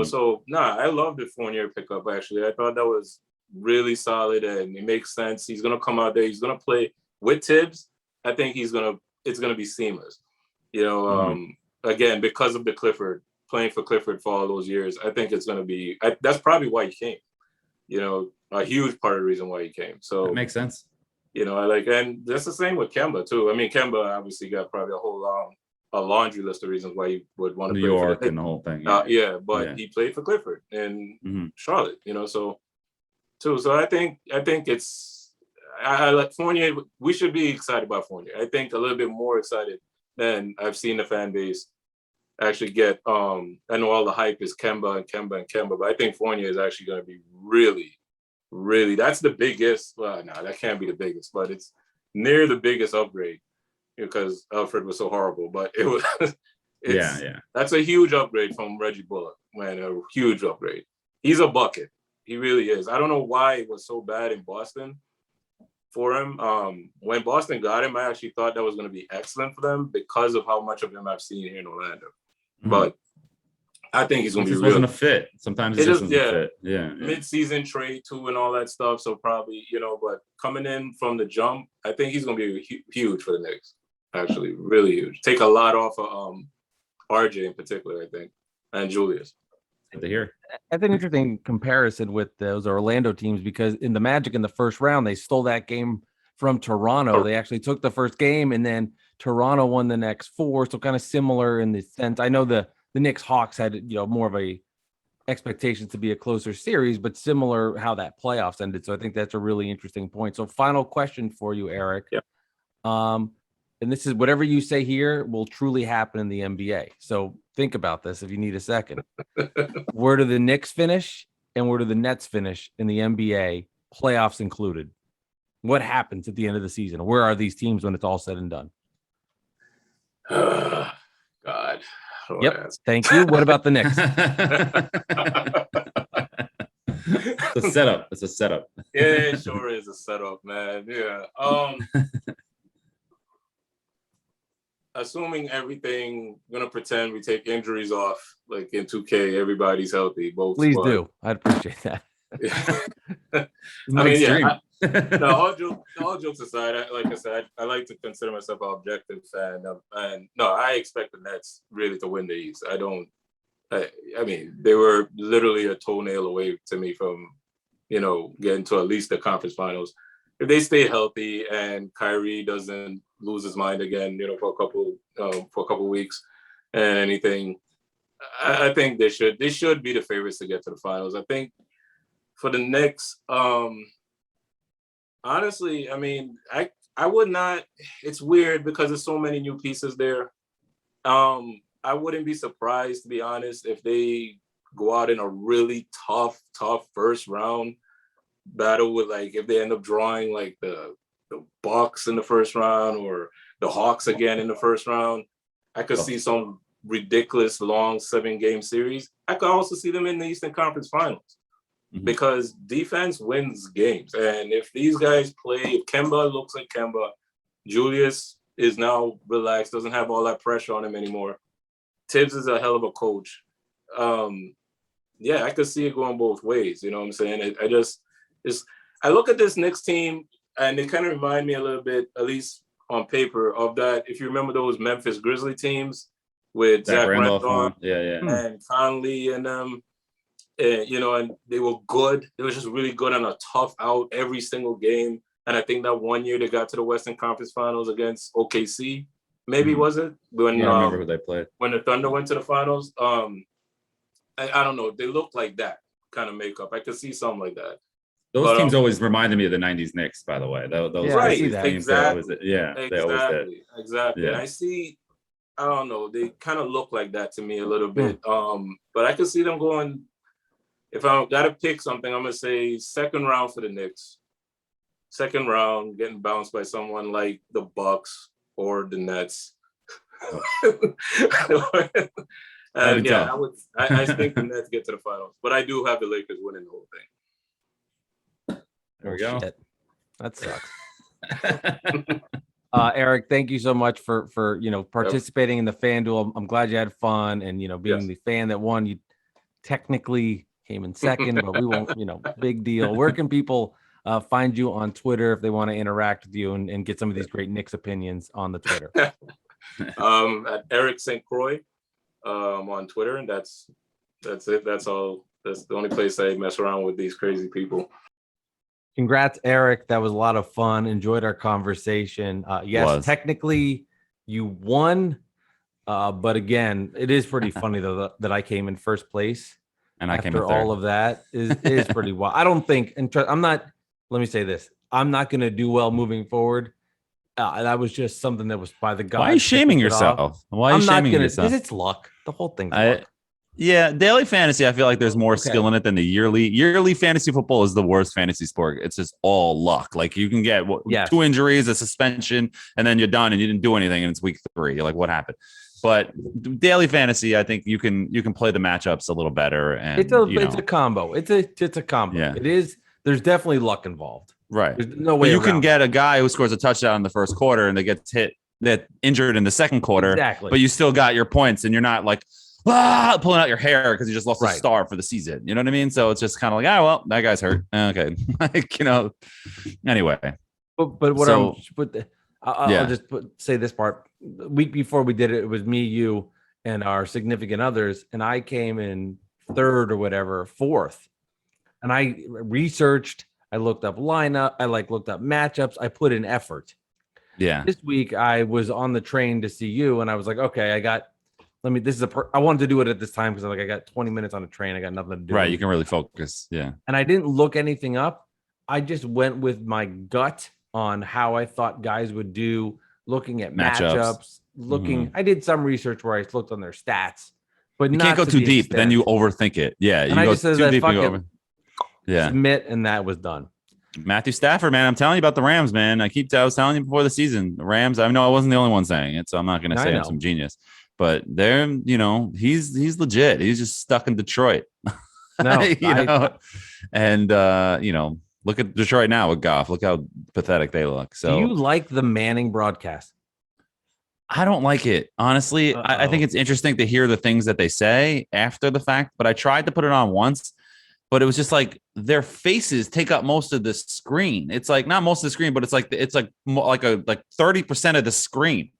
So I love the Fournier pickup actually. I thought that was really solid and it makes sense. He's gonna come out there, he's gonna play with Tibbs. I think it's gonna be seamless. Again, because of the Clifford. Playing for Clifford for all those years, I think it's going to be. That's probably why he came. A huge part of the reason why he came. So
that makes sense.
And that's the same with Kemba too. I mean, Kemba obviously got probably a laundry list of reasons why he would want to
New
play
York
for
and the whole thing.
But he played for Clifford in Charlotte. So too. So I think it's. I like Fournier. We should be excited about Fournier. I think a little bit more excited than I've seen the fan base actually get. I know all the hype is Kemba, but I think Fournier is actually going to be really, really. That's the biggest. Well, no, that can't be the biggest, but it's near the biggest upgrade because Alfred was so horrible. But it was. That's a huge upgrade from Reggie Bullock, man. A huge upgrade. He's a bucket. He really is. I don't know why it was so bad in Boston for him. When Boston got him, I actually thought that was going to be excellent for them because of how much of him I've seen here in Orlando. But I think he's going to be
wasn't a fit. Sometimes it just doesn't fit. Yeah.
Mid-season trade too and all that stuff. So probably, but coming in from the jump, I think he's going to be huge for the Knicks. Actually, really huge. Take a lot off of RJ in particular, I think, and Julius.
Good to hear.
That's an interesting comparison with those Orlando teams because in the Magic in the first round, they stole that game from Toronto. They actually took the first game and then Toronto won the next 4. So kind of similar in the sense. I know the Knicks Hawks had, more of a expectations to be a closer series, but similar how that playoffs ended. So I think that's a really interesting point. So final question for you, Eric.
Yep.
And this is whatever you say here will truly happen in the NBA. So think about this if you need a second. Where do the Knicks finish and where do the Nets finish in the NBA, playoffs included? What happens at the end of the season? Where are these teams when it's all said and done?
God.
Yep. Thank you. What about the Knicks?
It's a setup. It's a setup.
Yeah, it sure is a setup, man. Yeah. Assuming everything, I'm gonna pretend we take injuries off, like in 2K, everybody's healthy.
Please do. I'd appreciate that.
I mean, all jokes aside, like I said, I like to consider myself an objective fan, and no, I expect the Nets really to win the East. I mean, they were literally a toenail away to me from, getting to at least the conference finals. If they stay healthy and Kyrie doesn't lose his mind again, for a couple weeks and anything, I think they should be the favorites to get to the finals. I think for the Knicks, honestly, I mean, I would not. It's weird because there's so many new pieces there. I wouldn't be surprised, to be honest, if they go out in a really tough first round battle with, like, if they end up drawing like the Bucks in the first round or the Hawks again in the first round. I could see some ridiculous long 7-game series. I could also see them in the Eastern Conference Finals because defense wins games. And if these guys play, if Kemba looks like Kemba, Julius is now relaxed, doesn't have all that pressure on him anymore. Tibbs is a hell of a coach. Yeah, I could see it going both ways. You know what I'm saying? I look at this Knicks team and they kind of remind me a little bit, at least on paper, of that. If you remember those Memphis Grizzly teams with Zach Randolph and Conley and them, and they were good. They were just really good on a tough out every single game. And I think that one year they got to the Western Conference Finals against OKC. Maybe was it when
I remember who they played
when the Thunder went to the finals? I don't know. They look like that kind of makeup. I could see something like that.
Those teams always reminded me of the '90s Knicks, by the way. Those
right,
teams,
exactly.
Exactly.
Yeah. And I see. I don't know. They kind of look like that to me a little bit. But I could see them going. If I gotta pick something, I'm gonna say second round for the Knicks. Second round, getting bounced by someone like the Bucks or the Nets. I think the Nets get to the finals, but I do have the Lakers winning the whole thing.
There we go.
Shit. That sucks. Eric, thank you so much for participating in the FanDuel. I'm glad you had fun and being the fan that won. You technically came in second, but we won't. Big deal. Where can people find you on Twitter if they want to interact with you and get some of these great Knicks opinions on the Twitter?
At Eric St. Croix on Twitter, and that's it. That's all. That's the only place I mess around with these crazy people.
Congrats, Eric. That was a lot of fun. Enjoyed our conversation. Yes, technically you won, but again, it is pretty funny though that I came in first place.
And I came
after all of that is pretty wild. I don't think, and I'm not. Let me say this: I'm not going to do well moving forward. That was just something that was by the gods.
Why are you shaming yourself? Why are you shaming yourself?
Because it's luck. The whole thing's luck.
Yeah, daily fantasy, I feel like there's more skill in it than the yearly. Yearly fantasy football is the worst fantasy sport. It's just all luck. Like you can get 2 injuries, a suspension, and then you're done and you didn't do anything and it's week 3. You're like, what happened? But daily fantasy, I think you can play the matchups a little better. And
it's a combo. It's a combo. Yeah. It is. There's definitely luck involved.
Right.
There's no way
you can get a guy who scores a touchdown in the first quarter and they get injured in the second quarter.
Exactly.
But you still got your points and you're not like pulling out your hair because you just lost a star for the season. You know what I mean? So it's just kind of like, well, that guy's hurt. Okay. Anyway.
But I'll just say this part. The week before we did it, it was me, you, and our significant others, and I came in third or whatever, fourth. And I researched, I looked up lineup, I looked up matchups, I put in effort.
Yeah.
This week I was on the train to see you, and I was like, okay, I wanted to do it at this time because I got 20 minutes on a train, I got nothing to do.
Right, you can really focus. Yeah.
And I didn't look anything up. I just went with my gut on how I thought guys would do, looking at matchups. I did some research where I looked on their stats, but
you can't go too deep. Then you overthink it. Yeah, you go too deep.
Submit, and that was done.
Matthew Stafford, man, I'm telling you about the Rams, man. I was telling you before the season, the Rams. I know I wasn't the only one saying it, so I'm not going to say I'm some genius. But they're, he's legit. He's just stuck in Detroit. Look at Detroit now with Goff. Look how pathetic they look. So,
do you like the Manning broadcast?
I don't like it, honestly. I think it's interesting to hear the things that they say after the fact. But I tried to put it on once, but it was just like their faces take up most of the screen. It's like not most of the screen, but it's like 30% of the screen.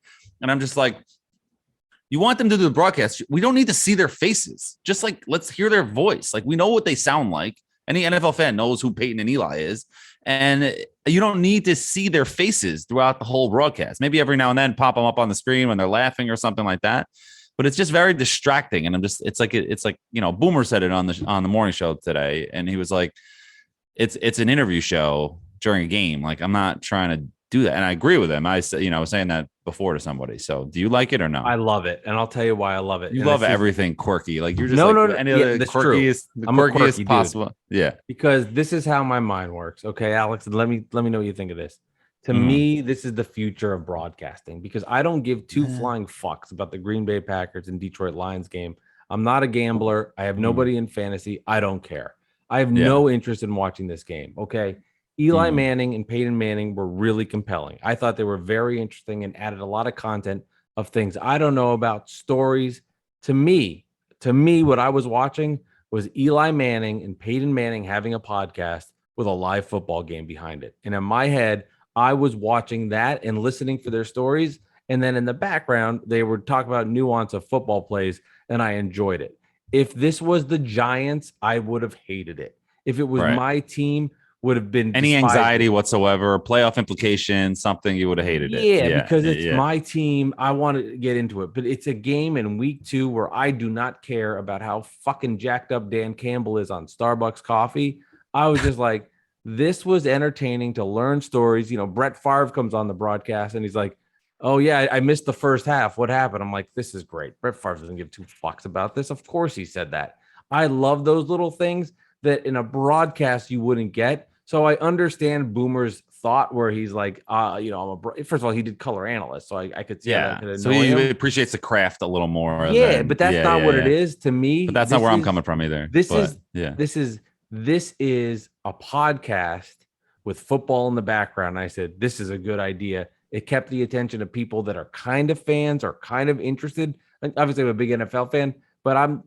And I'm just like, you want them to do the broadcast? We don't need to see their faces. Just let's hear their voice. We know what they sound like. Any NFL fan knows who Peyton and Eli is, and you don't need to see their faces throughout the whole broadcast. Maybe every now and then pop them up on the screen when they're laughing or something like that. But it's just very distracting, and it's like Boomer said it on the morning show today, and he was like, it's an interview show during a game. I'm not trying to do that. And I agree with him. I said, I was saying that before to somebody. So do you like it or no?
I love it, and I'll tell you why I love it.
You
And
love
this is-
everything quirky. Like you're just
No,
like
no, no.
any
Yeah,
of the
that's true.
quirkiest,
I'm a quirky
quirkiest
dude.
possible. Yeah.
because this is how my mind works. Okay, Alex, let me know what you think of this. To
Mhm.
me, this is the future of broadcasting because I don't give two
Yeah.
flying fucks about the Green Bay Packers and Detroit Lions game. I'm not a gambler. I have
Mhm.
nobody in fantasy. I don't care. I have
Yeah.
no interest in watching this game. Okay. Eli
Mhm.
Manning and Peyton Manning were really compelling. I thought they were very interesting and added a lot of content of things I don't know about, stories. To me, what I was watching was Eli Manning and Peyton Manning having a podcast with a live football game behind it. And in my head, I was watching that and listening for their stories. And then in the background, they would talk about nuance of football plays, and I enjoyed it. If this was the Giants, I would have hated it. If it was
Right.
my team, would have been
Any
despised
anxiety
it.
whatsoever, playoff implications, something you would have hated it.
Yeah, because it's
yeah.
my team. I want to get into it, but it's a game in week 2 where I do not care about how fucking jacked up Dan Campbell is on Starbucks coffee. I was just like, this was entertaining to learn stories. Brett Favre comes on the broadcast and he's like, "Oh yeah, I missed the first half. What happened?" I'm like, "This is great." Brett Favre doesn't give two fucks about this. Of course he said that. I love those little things that in a broadcast you wouldn't get. So I understand Boomer's thought where he's like, first of all, he did color analyst, so I could see how that could
So
annoy
he
him.
appreciates the craft a little more.
Yeah, but that's not what it is to me.
But that's not where I'm coming from either.
This
but,
is
yeah.
this is a podcast with football in the background. I said, this is a good idea. It kept the attention of people that are kind of fans or kind of interested. Like, obviously, I'm a big NFL fan, but I'm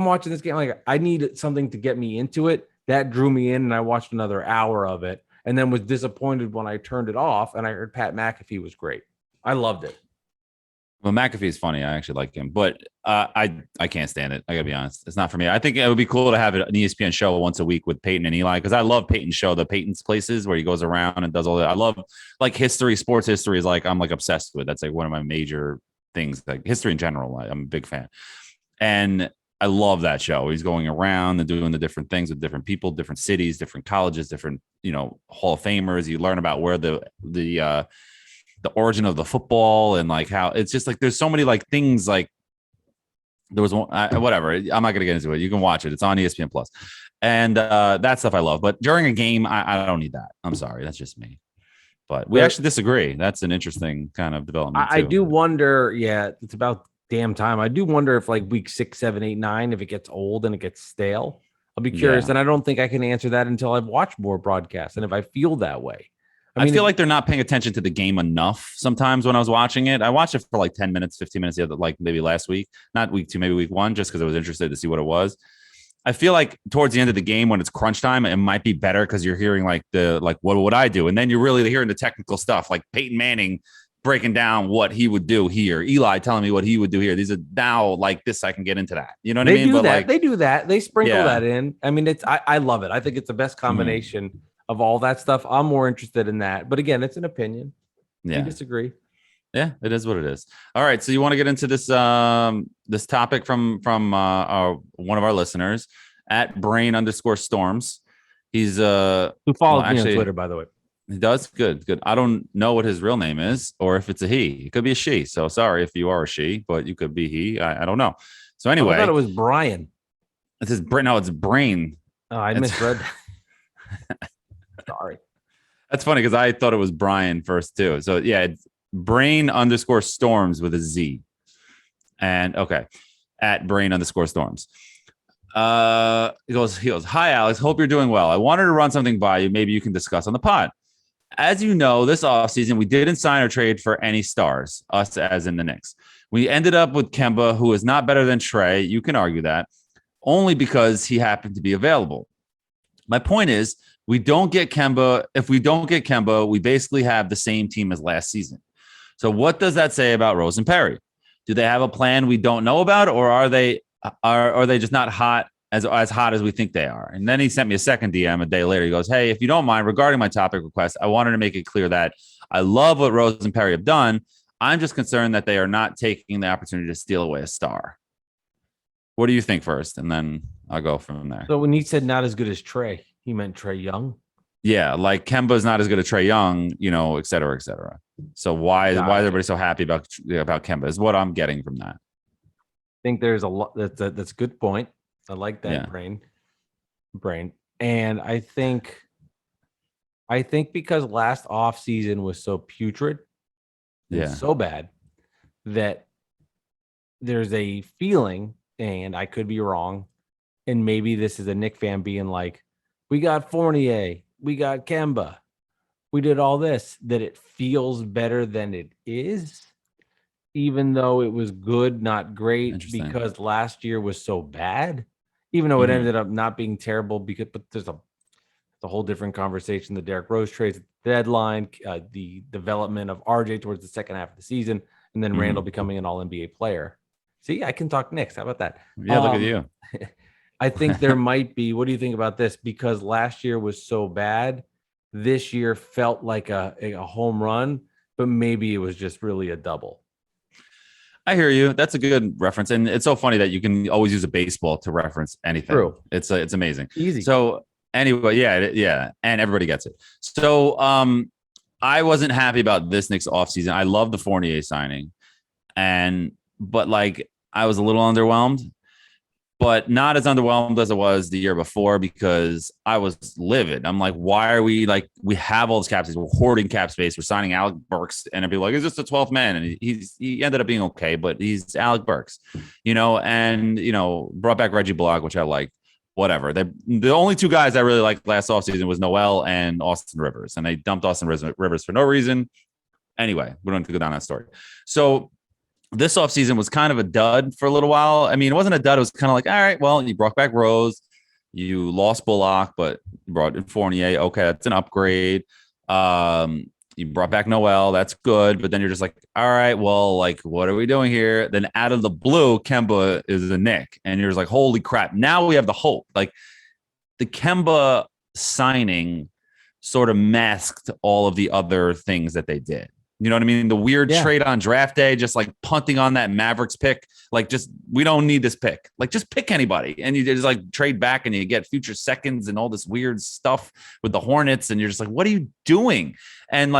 watching this game. Like, I need something to get me into it. That drew me in, and I watched another hour of it, and then was disappointed when I turned it off. And I heard Pat McAfee was great. I loved it.
Well, McAfee is funny. I actually like him, but I can't stand it. I gotta be honest. It's not for me. I think it would be cool to have an ESPN show once a week with Peyton and Eli, because I love Peyton's show, the Peyton's Places, where he goes around and does all that. I love like history, sports history is like I'm like obsessed with. That's like one of my major things. Like history in general, I'm a big fan, and I love that show. He's going around and doing the different things with different people, different cities, different colleges, different Hall of Famers. You learn about where the origin of the football and like how it's just like there's so many like things like there was one whatever. I'm not gonna get into it. You can watch it. It's on ESPN Plus, and that stuff I love. But during a game, I don't need that. I'm sorry, that's just me. But we actually disagree. That's an interesting kind of development.
I do wonder. Yeah, it's about damn time. I do wonder if like week 6, 7, 8, 9, if it gets old and it gets stale. I'll be curious, and I don't think I can answer that until I've watched more broadcasts and if I feel that way.
I feel like they're not paying attention to the game enough sometimes when I was watching it. I watched it for like 10 minutes, 15 minutes the other, like maybe last week, not week 2, maybe week 1, just because I was interested to see what it was. I feel like towards the end of the game when it's crunch time, it might be better because you're hearing like what would I do? And then you're really hearing the technical stuff like Peyton Manning breaking down what he would do here. Eli telling me what he would do here. These are now like this. I can get into that. You know what I mean?
They do that. They sprinkle that in. I mean, I love it. I think it's the best combination of all that stuff. I'm more interested in that. But again, it's an opinion.
Yeah.
We disagree.
Yeah, it is what it is. All right. So you want to get into this this topic from one of our listeners at brain_storms. He's
who follows me on Twitter, by the way.
He does? Good. I don't know what his real name is or if it's a he. It could be a she. So sorry if you are a she, but you could be he. I don't know. So anyway.
I thought it was Brian.
It says no, it's Brain.
Oh, I misread. Sorry.
That's funny because I thought it was Brian first too. So yeah, it's brain_storms with a Z. And okay. At brain_storms. He goes, "Hi Alex, hope you're doing well. I wanted to run something by you. Maybe you can discuss on the pod. As you know, this offseason, we didn't sign or trade for any stars, us as in the Knicks. We ended up with Kemba, who is not better than Trey. You can argue that, only because he happened to be available. My point is, we don't get Kemba. If we don't get Kemba, we basically have the same team as last season. So what does that say about Rose and Perry? Do they have a plan we don't know about, or are they just not hot as hot as we think they are? And then he sent me a second DM a day later. He goes, "Hey, if you don't mind, regarding my topic request, I wanted to make it clear that I love what Rose and Perry have done. I'm just concerned that they are not taking the opportunity to steal away a star." What do you think first? And then I'll go from there.
So when he said not as good as Trey, he meant Trey Young.
Yeah, like Kemba's not as good as Trae Young, et cetera, et cetera. So why is everybody so happy about Kemba? Is what I'm getting from that.
I think there's a lot. That's a good point. I like that brain, and I think because last offseason was so putrid and so bad that there's a feeling, and I could be wrong, and maybe this is a Knick fan being like, we got Fournier, we got Kemba, we did all this, that it feels better than it is, even though it was good, not great, because last year was so bad, even though it ended up not being terrible, but there's a whole different conversation. The Derrick Rose trades at the deadline, the development of RJ towards the second half of the season, and then Randall becoming an all-NBA player. See, I can talk Knicks. How about that?
Yeah, look at you.
I think there might be. What do you think about this? Because last year was so bad, this year felt like a home run, but maybe it was just really a double.
I hear you. That's a good reference, and it's so funny that you can always use a baseball to reference anything.
True.
It's amazing.
Easy.
So anyway, yeah, and everybody gets it. So I wasn't happy about this Knicks offseason. I love the Fournier signing, but like I was a little underwhelmed, but not as underwhelmed as it was the year before because I was livid. I'm like, why are we we have all this cap space, we're hoarding cap space, we're signing Alec Burks, and I'd be like, is this the 12th man? And he ended up being okay, but he's Alec Burks, and brought back Reggie Bullock, which I like. Whatever. The only two guys I really liked last offseason was Noel and Austin Rivers, and they dumped Austin Rivers for no reason. Anyway, we don't have to go down that story. So this offseason was kind of a dud for a little while. I mean, it wasn't a dud. It was kind of like, all right, well, you brought back Rose, you lost Bullock, but you brought in Fournier. Okay, that's an upgrade. You brought back Noel. That's good. But then you're just like, all right, well, what are we doing here? Then out of the blue, Kemba is a Knick. And you're just like, holy crap. Now we have the hope. The Kemba signing sort of masked all of the other things that they did. You know what I mean? The weird trade on draft day, just punting on that Mavericks pick. We don't need this pick. Just pick anybody. And you just trade back and you get future seconds and all this weird stuff with the Hornets. And you're just like, what are you doing? And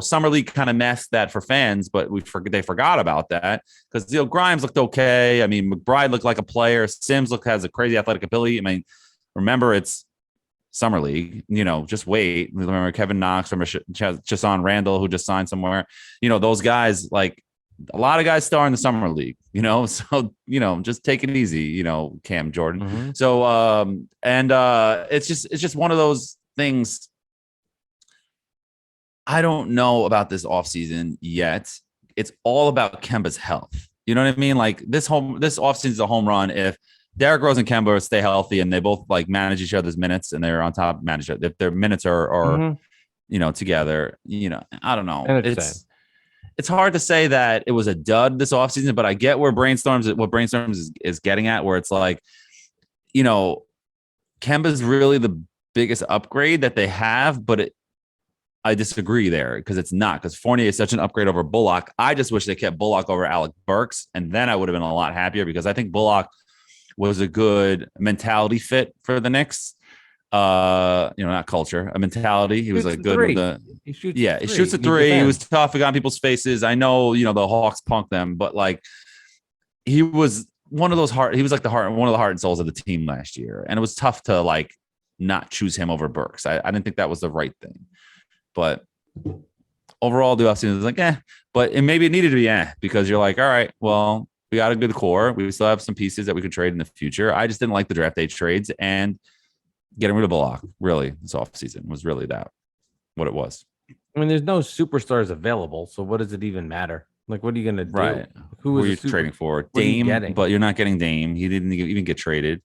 Summer League kind of messed that for fans, but they forgot about that because, Grimes looked okay. I mean, McBride looked like a player. Sims has a crazy athletic ability. I mean, remember it's Summer League, just wait. Remember Kevin Knox, remember Chasson Randall, who just signed somewhere. Those guys, a lot of guys star in the Summer League, so, just take it easy, Cam Jordan. Mm-hmm. So, it's just one of those things. I don't know about this offseason yet. It's all about Kemba's health. You know what I mean? This offseason is a home run if Derrick Rose and Kemba stay healthy and they both manage each other's minutes and they're on top of manage it. If their minutes are together, I don't know. It's hard to say that it was a dud this offseason, but I get what Brainstorms is getting at, where it's Kemba's really the biggest upgrade that they have, but I disagree there because it's not, because Fournier is such an upgrade over Bullock. I just wish they kept Bullock over Alec Burks, and then I would have been a lot happier because I think Bullock was a good mentality fit for the Knicks. Not culture, a mentality. He was good with the. He shoots a three. He was tough. He got in people's faces. I know, the Hawks punked them, but he was one of those heart. He was one of the heart and souls of the team last year, and it was tough to not choose him over Burks. I didn't think that was the right thing, but overall, the offseason was but maybe it needed to be because you're all right, well. We got a good core. We still have some pieces that we could trade in the future. I just didn't like the draft day trades, and getting rid of Bullock really this offseason was really what it was.
I mean, there's no superstars available, so what does it even matter? What are you going to do?
Right. Who are you trading for? Dame, but you're not getting Dame. He didn't even get traded.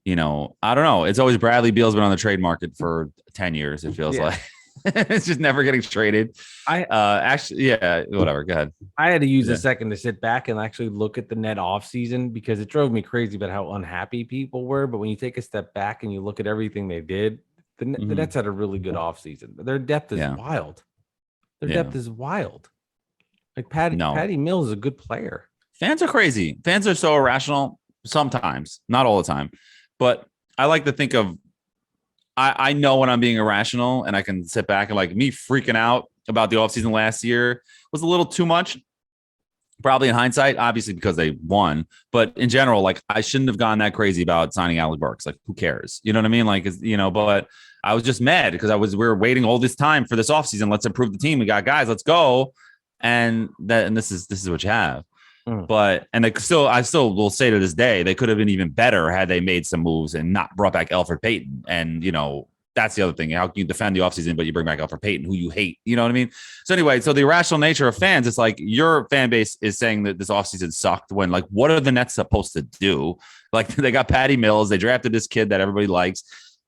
I don't know. It's always Bradley Beal's been on the trade market for 10 years, it feels like. It's just never getting traded. Whatever. Go ahead.
I had to use a second to sit back and actually look at the net offseason because it drove me crazy about how unhappy people were. But when you take a step back and you look at everything they did, the Nets had a really good offseason. Their depth is wild. Depth is wild. Patty Mills is a good player.
Fans are crazy. Fans are so irrational sometimes, not all the time. But I like to think of I know when I'm being irrational, and I can sit back and like me freaking out about the offseason last year was a little too much. Probably in hindsight, obviously because they won, but in general, like I shouldn't have gone that crazy about signing Alec Burks. Like, who cares? You know what I mean? Like, but I was just mad because we were waiting all this time for this offseason. Let's improve the team. We got guys. Let's go. And this is what you have. But I still will say to this day, they could have been even better had they made some moves and not brought back Elfrid Payton. And that's the other thing. How can you defend the offseason, but you bring back Elfrid Payton, who you hate? You know what I mean? So anyway, the irrational nature of fans, it's like your fan base is saying that this offseason sucked when, like, what are the Nets supposed to do? Like, they got Patty Mills. They drafted this kid that everybody likes.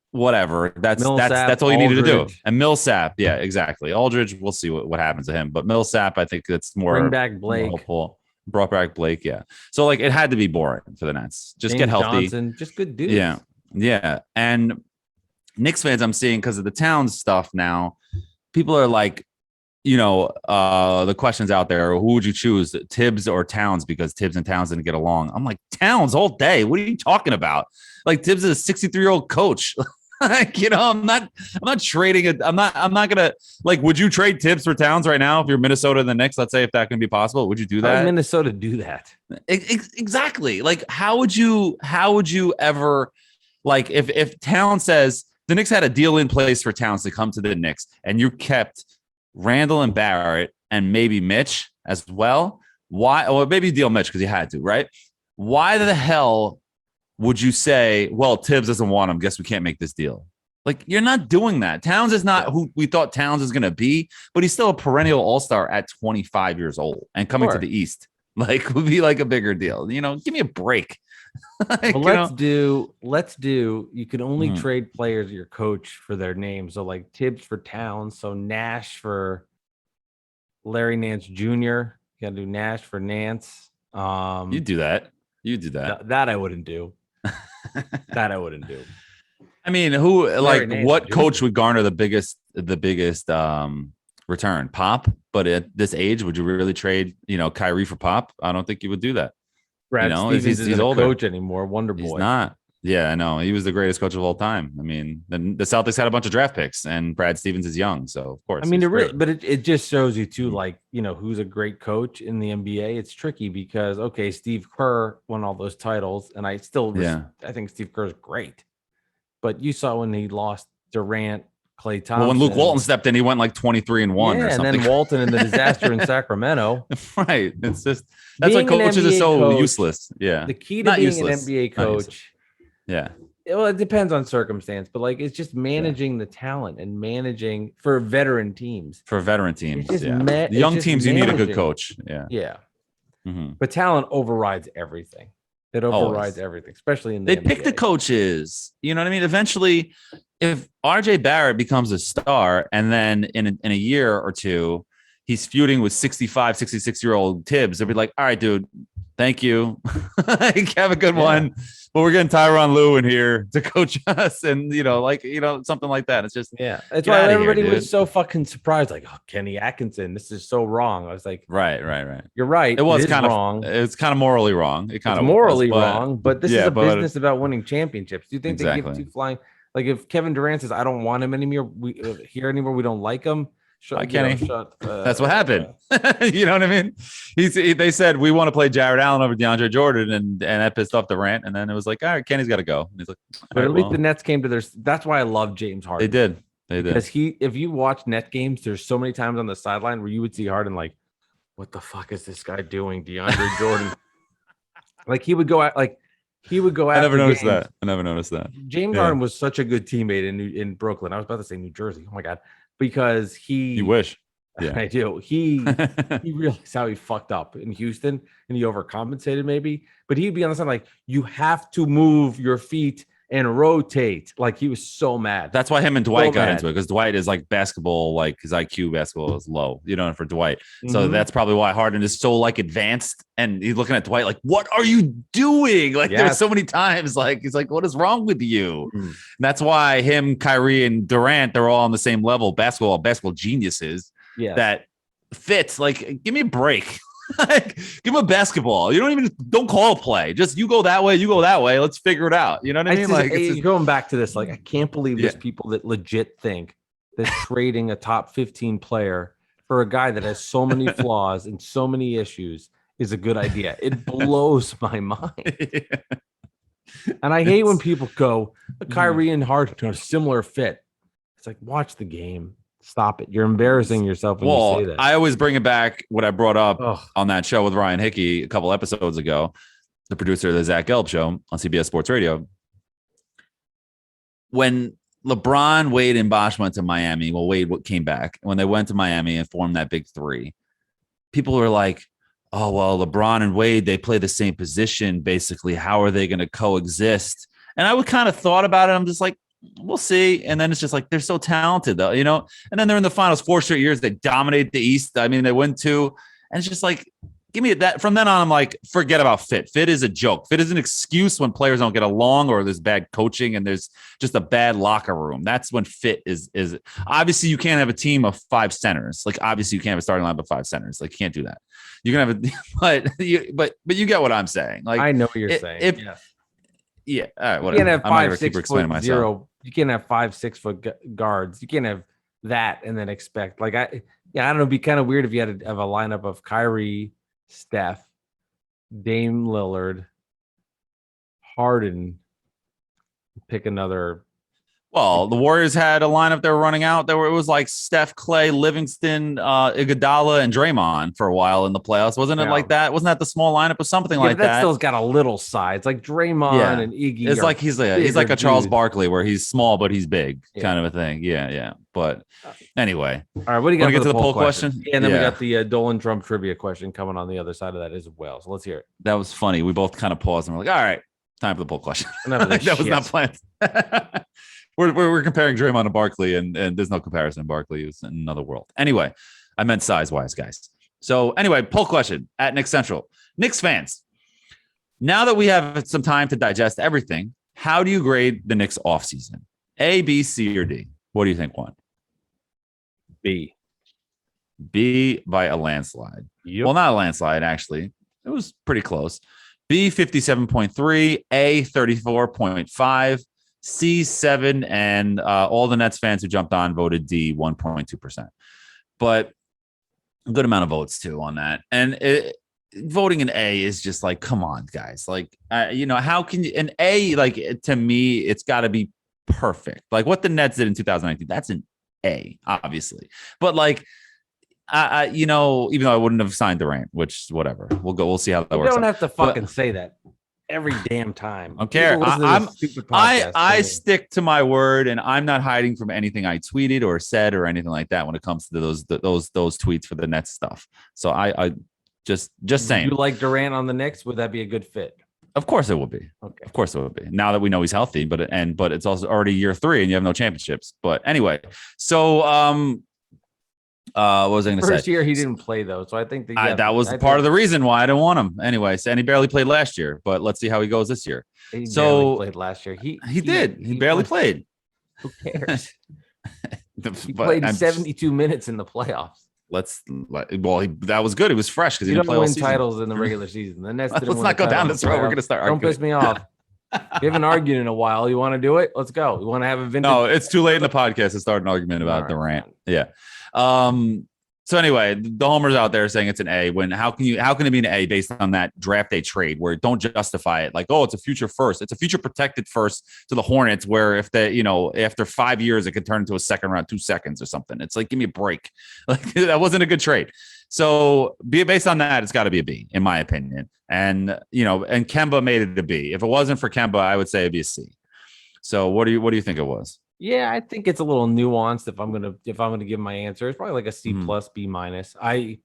Whatever. That's all you need to do. And Millsap. Yeah, exactly. Aldridge, we'll see what happens to him. But Millsap, I think that's more
bring back Blake.
Helpful. Brought back Blake. Yeah. So like it had to be boring for the Nets. Just James get healthy.
Johnson, just good dudes.
Yeah. Yeah. And Knicks fans I'm seeing because of the Towns stuff now, people are like, the questions out there, who would you choose, Tibbs or Towns? Because Tibbs and Towns didn't get along. I'm like, Towns all day. What are you talking about? Like, Tibbs is a 63-year-old coach. Like, I'm not trading it. I'm not gonna, like, would you trade Tibbs for Towns right now if you're Minnesota and the Knicks? Let's say if that can be possible, would you do that?
How would Minnesota do that?
Exactly. Like, how would you ever, like, if Towns says the Knicks had a deal in place for Towns to come to the Knicks and you kept Randall and Barrett and maybe Mitch as well, why? Or maybe deal Mitch because you had to, right? Why the hell would you say, well, Tibbs doesn't want him, guess we can't make this deal? Like, you're not doing that. Towns is not who we thought Towns is going to be, but he's still a perennial all-star at 25 years old and coming to the East. Like, would be like a bigger deal. Give me a break.
Like, let's do, you can only trade players your coach for their name. So like Tibbs for Towns. So Nash for Larry Nance Jr. You got to do Nash for Nance.
You do that.
That I wouldn't do. That I wouldn't do.
I mean, who like what coach would garner the biggest return? Pop, but at this age, would you really trade Kyrie for Pop? I don't think you would do that.
Brad Stevens isn't a coach anymore. Wonder Boy.
He's not. Yeah, I know. He was the greatest coach of all time. I mean, the Celtics had a bunch of draft picks, and Brad Stevens is young, so of course.
I mean, it just shows you too, like, who's a great coach in the NBA. It's tricky because Steve Kerr won all those titles, and I think Steve Kerr is great, but you saw when he lost Durant, Klay Thompson.
Well, when Luke Walton stepped in, he went like 23-1 or something.
And then Walton and the disaster in Sacramento.
Right. It's just that's why coaches are so useless. Yeah.
The key to being an NBA coach.
Yeah.
Well, it depends on circumstance, but like it's just managing the talent and managing for veteran teams. The young teams, you need a good coach. Yeah. Yeah. Mm-hmm. But talent overrides everything. It overrides everything, especially in the NBA.
Pick the coaches. You know what I mean? Eventually, if RJ Barrett becomes a star and then in a year or two, he's feuding with 65, 66-year-old Tibbs, they'll be like, all right, dude, thank you. Have a good one. But we're getting Tyronn Lue in here to coach us and, something like that. It's just,
That's why everybody was so fucking surprised. Like, Kenny Atkinson, this is so wrong. I was like,
right.
You're right.
It was kind of
wrong.
It's kind of morally wrong. It's
morally wrong, but this is a business about winning championships. Do you think they give two flying? Like if Kevin Durant says, I don't want him anymore, we don't like him.
That's what happened. You know what I mean? They said we want to play Jared Allen over DeAndre Jordan, and that pissed off Durant. And then it was like, all right, Kenny's got to go. And he's like,
but at least the Nets came to their. That's why I love James Harden.
They did
because if you watch Net games, there's so many times on the sideline where you would see Harden like, what the fuck is this guy doing, DeAndre Jordan? Like he would go out like. He would go out.
I never noticed that.
James Harden was such a good teammate in Brooklyn. I was about to say New Jersey. Oh my god, because
You wish.
Yeah, I do. He realized how he fucked up in Houston, and he overcompensated maybe. But he'd be on the side like, you have to move your feet and rotate. Like he was so mad.
That's why him and Dwight got into it, because Dwight is like basketball, like his IQ basketball is low, for Dwight. So that's probably why Harden is so like advanced, and he's looking at Dwight like, what are you doing? Like there were so many times like he's like, what is wrong with you? And that's why him, Kyrie, and Durant, they're all on the same level, basketball geniuses.
Yeah,
that fits. Like, give me a break. Like, give him a basketball. You don't call a play. Just you go that way, you go that way. Let's figure it out. You know what I mean?
Like going back to this, like I can't believe there's
Yeah.
people that legit think that trading a top 15 player for a guy that has so many flaws and so many issues is a good idea. It blows my mind. And I hate when people go, Kyrie and Harden are a similar fit. It's like, watch the game. Stop it. You're embarrassing yourself when you say that.
I always bring it back what I brought up
Ugh.
on that show with Ryan Hickey a couple episodes ago, the producer of the Zach Gelb show on CBS Sports Radio. When LeBron, Wade, and Bosh went to Miami, well, Wade came back. When they went to Miami and formed that big three, people were like, oh, well, LeBron and Wade, they play the same position. Basically, how are they going to coexist? And I would kind of thought about it. I'm just like, we'll see. And then it's just like, they're so talented though, you know? And then they're in the finals 4 straight years. They dominate the East. I mean, they win 2. And it's just like, give me that. From then on, I'm like, forget about fit. Fit is a joke. Fit is an excuse when players don't get along or there's bad coaching and there's just a bad locker room. That's when fit is obviously you can't have a team of 5 centers. Like obviously you can't have a starting line of 5 centers. Like you can't do that. You can have but you get what I'm saying. Like
I know what you're saying.
Yeah. All right. Whatever.
You can't have
I'm not gonna
5'6"
keep explaining
foot
myself.
zero. You can't have 5'6" foot guards. You can't have that and then expect I don't know. It'd be kind of weird if you had to have a lineup of Kyrie, Steph, Dame Lillard, Harden. Pick another.
Well, the Warriors had a lineup they were running out. It was like Steph, Clay, Livingston, Iguodala, and Draymond for a while in the playoffs. Wasn't it like that? Wasn't that the small lineup or something like that?
That still's got a little size, like Draymond and Iggy.
It's like he's like a Charles
dudes.
Barkley where he's small but he's big, kind of a thing. Yeah. But anyway,
all right. What do you got?
Want to get to the poll question?
Yeah, and then we got the Dolan Trump trivia question coming on the other side of that as well. So let's hear it.
That was funny. We both kind of paused and we're like, all right, time for the poll question. That was not planned. We're comparing Draymond to Barkley, and there's no comparison. Barkley is in another world. Anyway, I meant size-wise, guys. So anyway, poll question at Knicks Central. Knicks fans, now that we have some time to digest everything, how do you grade the Knicks offseason? A, B, C, or D? What do you think won?
B.
B by a landslide.
Yep.
Well, not a landslide, actually. It was pretty close. B, 57.3. A, 34.5. C, 7. And all the Nets fans who jumped on voted D, 1.2%. But a good amount of votes, too, on that. And voting an A is just like, come on, guys. Like, how can you – an A, like, to me, it's got to be perfect. Like, what the Nets did in 2019, that's an A, obviously. But, like – even though I wouldn't have signed Durant, which whatever, we'll see how that works.
You don't have to fucking say that every damn time.
I don't care. I stick to my word, and I'm not hiding from anything I tweeted or said or anything like that when it comes to those tweets for the Nets stuff. So I just saying.
You like Durant on the Knicks? Would that be a good fit?
Of course it would be. Okay. Of course it would be. Now that we know he's healthy, but it's also already year 3 and you have no championships. But anyway, so what was I going to say?
First year he didn't play though, so I think
that was part of the reason why I didn't want him. Anyway, and he barely played last year, but let's see how he goes this year.
He barely played last year. He
did. He barely played.
Who cares? He played 72 minutes in the playoffs.
That was good. He was fresh because he didn't play all season.
Win titles in the regular season. The Nets didn't
let's not go down this road. We're going to start arguing.
Don't piss me off. We haven't argued in a while. You want to do it? Let's go. You want to have a vintage?
No, it's too late in the podcast to start an argument about Durant. Yeah. So anyway, the homers out there saying it's an A. How can it be an A based on that draft day trade where don't justify it like, oh, it's a future first. It's a future protected first to the Hornets where if they, after 5 years it could turn into a second round 2 seconds or something. It's like, give me a break. Like that wasn't a good trade. So based on that, it's got to be a B in my opinion. And and Kemba made it a B. If it wasn't for Kemba, I would say it'd be a C. So what do you think it was?
Yeah, I think it's a little nuanced. If I'm gonna give my answer, it's probably like a C plus, B minus. I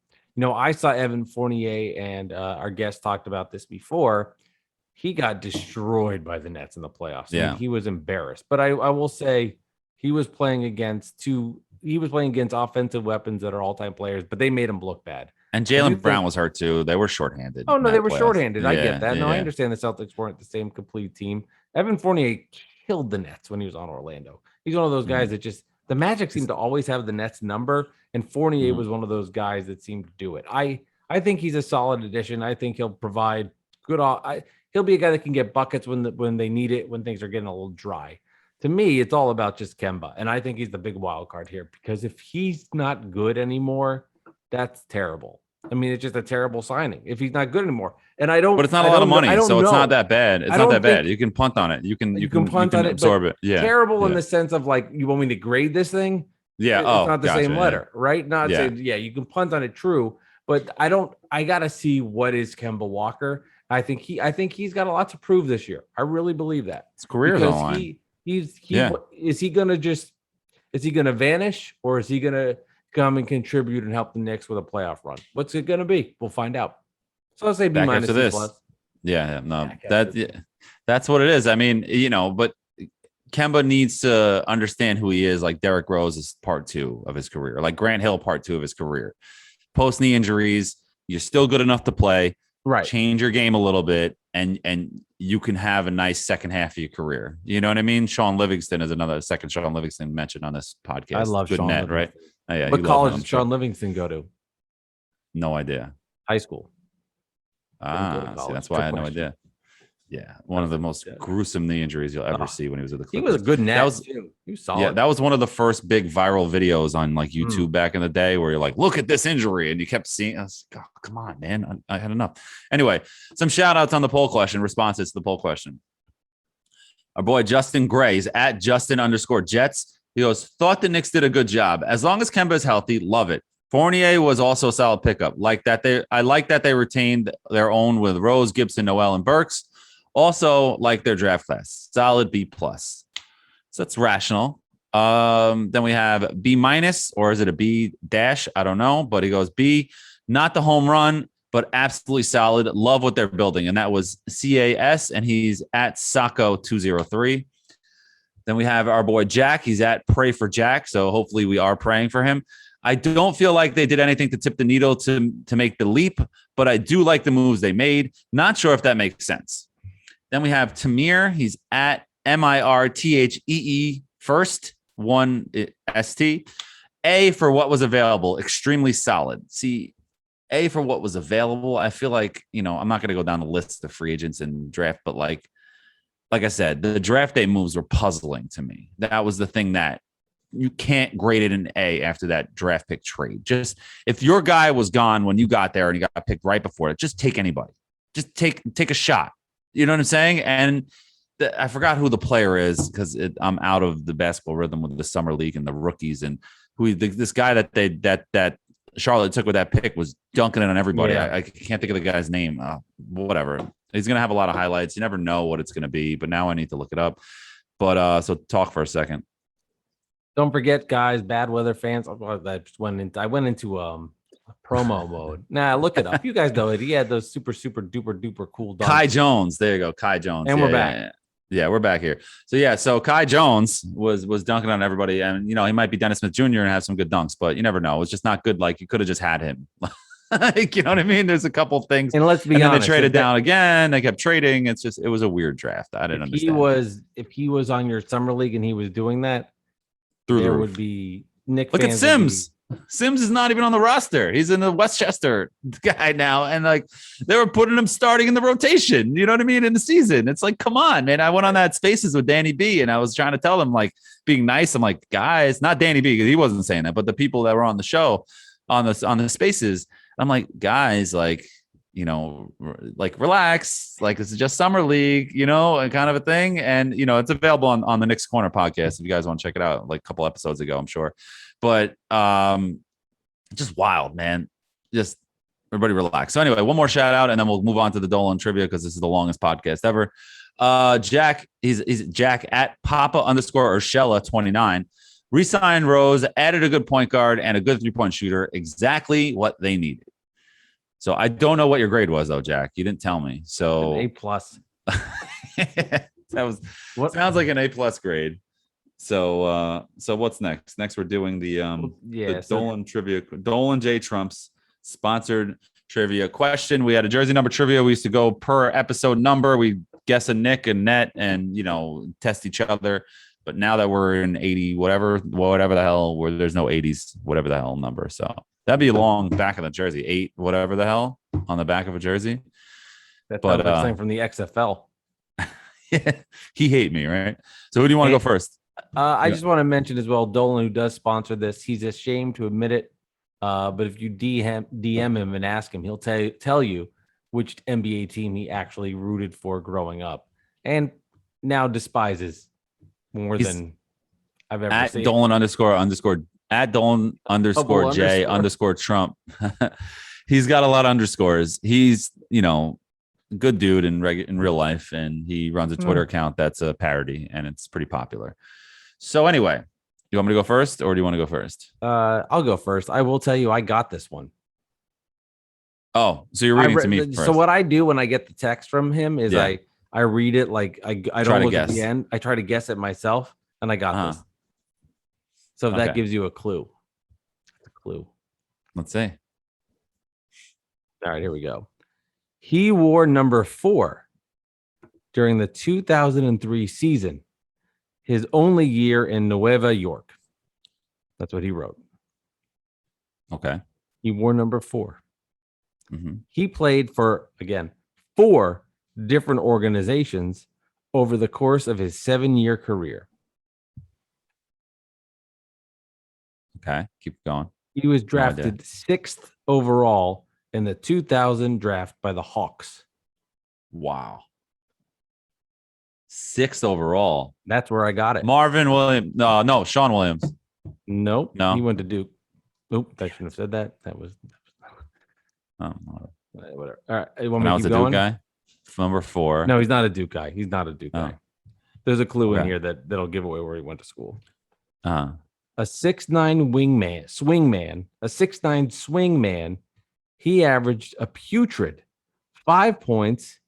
saw Evan Fournier, and our guest talked about this before. He got destroyed by the Nets in the playoffs.
Yeah,
he was embarrassed. But I will say he was playing against offensive weapons that are all-time players, but they made him look bad.
And Jaylen Brown was hurt too. They were shorthanded.
Oh no, they were shorthanded. I get that. No, I understand the Celtics weren't the same complete team. Evan Fournier killed the Nets when he was on Orlando. He's one of those guys that the Magic seemed to always have the Nets number, and Fournier was one of those guys that seemed to do it. I I think he's a solid addition. I think he'll provide good. He'll be a guy that can get buckets when they need it, when things are getting a little dry. To me, it's all about just Kemba, and I think he's the big wild card here because if he's not good anymore, that's terrible. I mean, it's just a terrible signing if he's not good anymore. And I don't.
But it's not a lot of money, so it's not that bad. It's not that bad. You can punt on it. You can punt on it, absorb it. Yeah.
Terrible in the sense of like, you want me to grade this thing?
Yeah.
It's not the same letter, right? Not saying, you can punt on it, true. But I gotta see what is Kemba Walker. I think he's got a lot to prove this year. I really believe that.
His career's on the line.
Is he gonna vanish, or is he gonna come and contribute and help the Knicks with a playoff run? What's it gonna be? We'll find out. So I'll say B minus, C plus.
That's what it is. I mean, but Kemba needs to understand who he is. Like Derrick Rose is part 2 of his career, like Grant Hill part 2 of his career. Post knee injuries, you're still good enough to play. Right. Change your game a little bit, and you can have a nice second half of your career. You know what I mean? Sean Livingston is another second Sean Livingston mentioned on this podcast.
I love
good
Sean
net,
Livingston.
Right? Oh, yeah.
What college did Sean Livingston go to?
No idea.
High school.
See, that's why I had no idea. Yeah, one of the most gruesome knee injuries you'll ever see when he was at the Clippers.
He was a good net. He was solid.
Yeah, that was one of the first big viral videos on like YouTube back in the day where you're like, look at this injury. And you kept seeing us. Oh, come on, man. I had enough. Anyway, some shout outs on the poll question, responses to the poll question. Our boy Justin Gray is at Justin_Jets. He goes, thought the Knicks did a good job. As long as Kemba is healthy, love it. Fournier was also a solid pickup. I like that they retained their own with Rose, Gibson, Noel, and Burks. Also, like their draft class, solid B plus. So that's rational. Then we have B minus, or is it a B dash? I don't know, but he goes B, not the home run, but absolutely solid. Love what they're building, and that was CAS, and he's at Sacco203. Then we have our boy Jack. He's at Pray for Jack, so hopefully we are praying for him. I don't feel like they did anything to tip the needle to make the leap, but I do like the moves they made. Not sure if that makes sense. Then we have Tamir. He's at MIRTHEE first, 1 ST. A for what was available, extremely solid. See, A for what was available. I feel like, I'm not going to go down the list of free agents and draft, but like I said, the draft day moves were puzzling to me. That was the thing that you can't grade it an A after that draft pick trade. Just if your guy was gone when you got there and you got picked right before it, just take anybody. Just take a shot. You know what I'm saying? And I forgot who the player is because I'm out of the basketball rhythm with the summer league and the rookies and this guy that Charlotte took with that pick was dunking it on everybody. Yeah. I can't think of the guy's name. Whatever. He's going to have a lot of highlights. You never know what it's going to be, but now I need to look it up. But so talk for a second.
Don't forget, guys, bad weather fans. I went into promo mode. Look it up. You guys know it. He had those super duper cool dunks.
Kai Jones. There you go. Kai Jones.
And we're back.
Yeah, we're back here. So Kai Jones was dunking on everybody. And, he might be Dennis Smith Jr. and have some good dunks, but you never know. It's just not good. Like, you could have just had him. Like, you know what I mean? There's a couple things.
And let's be honest.
They traded down again. They kept trading. It was a weird draft. I didn't understand. If he was on your summer league and he was doing that, there would be Nick. Look at Sims. Sims is not even on the roster. He's in the Westchester guy now. And like they were putting him starting in the rotation, you know what I mean? In the season. It's like, come on, man. I went on that Spaces with Danny B and I was trying to tell him, like, being nice. I'm like, guys, not Danny B, because he wasn't saying that, but the people that were on the show on the Spaces. I'm like, guys, like, like relax, like this is just summer league, and kind of a thing. And, it's available on the Knicks Corner podcast. If you guys want to check it out, like a couple episodes ago, I'm sure. But just wild, man. Just everybody relax. So anyway, one more shout out and then we'll move on to the Dolan trivia because this is the longest podcast ever. Jack, he's Jack at Papa_Urshela29. Resigned Rose, added a good point guard and a good 3-point shooter. Exactly what they needed. So I don't know what your grade was though, Jack. You didn't tell me. So
an A+.
Sounds like an A+ grade. So what's next? Next we're doing the Dolan trivia, Dolan J Trump's sponsored trivia question. We had a jersey number trivia. We used to go per episode number. We guess a Nick and net and test each other. But now that we're in 80, whatever the hell, where there's no 80s, whatever the hell number. So That'd be long back of the jersey, 8, whatever the hell, on the back of a jersey.
That
But,
sounds like something from the XFL.
He hate me, right? So who do you want to go first?
I
Yeah.
just want to mention as well, Dolan, who does sponsor this, he's ashamed to admit it. But if you DM him and ask him, he'll tell you which NBA team he actually rooted for growing up and now despises more than I've ever
At
seen.
Dolan at Dolan _ J _ Trump. He's got a lot of underscores. He's, good dude in real life, and he runs a Twitter account that's a parody, and it's pretty popular. So anyway, you want me to go first, or do you want to go first?
I'll go first. I will tell you, I got this one.
Oh, so you're reading to me first.
So what I do when I get the text from him is I read it like I don't look at the end. I try to guess it myself, and I got this. So that gives you a clue.
Let's see.
All right, here we go. He wore number 4 during the 2003 season, his only year in Nueva York. That's what he wrote.
Okay.
He wore number 4.
Mm-hmm.
He played for, again, 4 different organizations over the course of his 7-year career.
Okay, keep going.
He was drafted 6th overall in the 2000 draft by the Hawks.
Wow. 6th overall.
That's where I got it.
Marvin Williams. No, Sean Williams.
Nope.
No.
He went to Duke. Oop, I shouldn't have said that. That was whatever. All right. You want me to keep going?
Duke guy. Number 4.
No, he's not a Duke guy. He's not a Duke guy. There's a clue in here that'll give away where he went to school.
Uh-huh.
A 6'9" swingman. He averaged a putrid 5 points.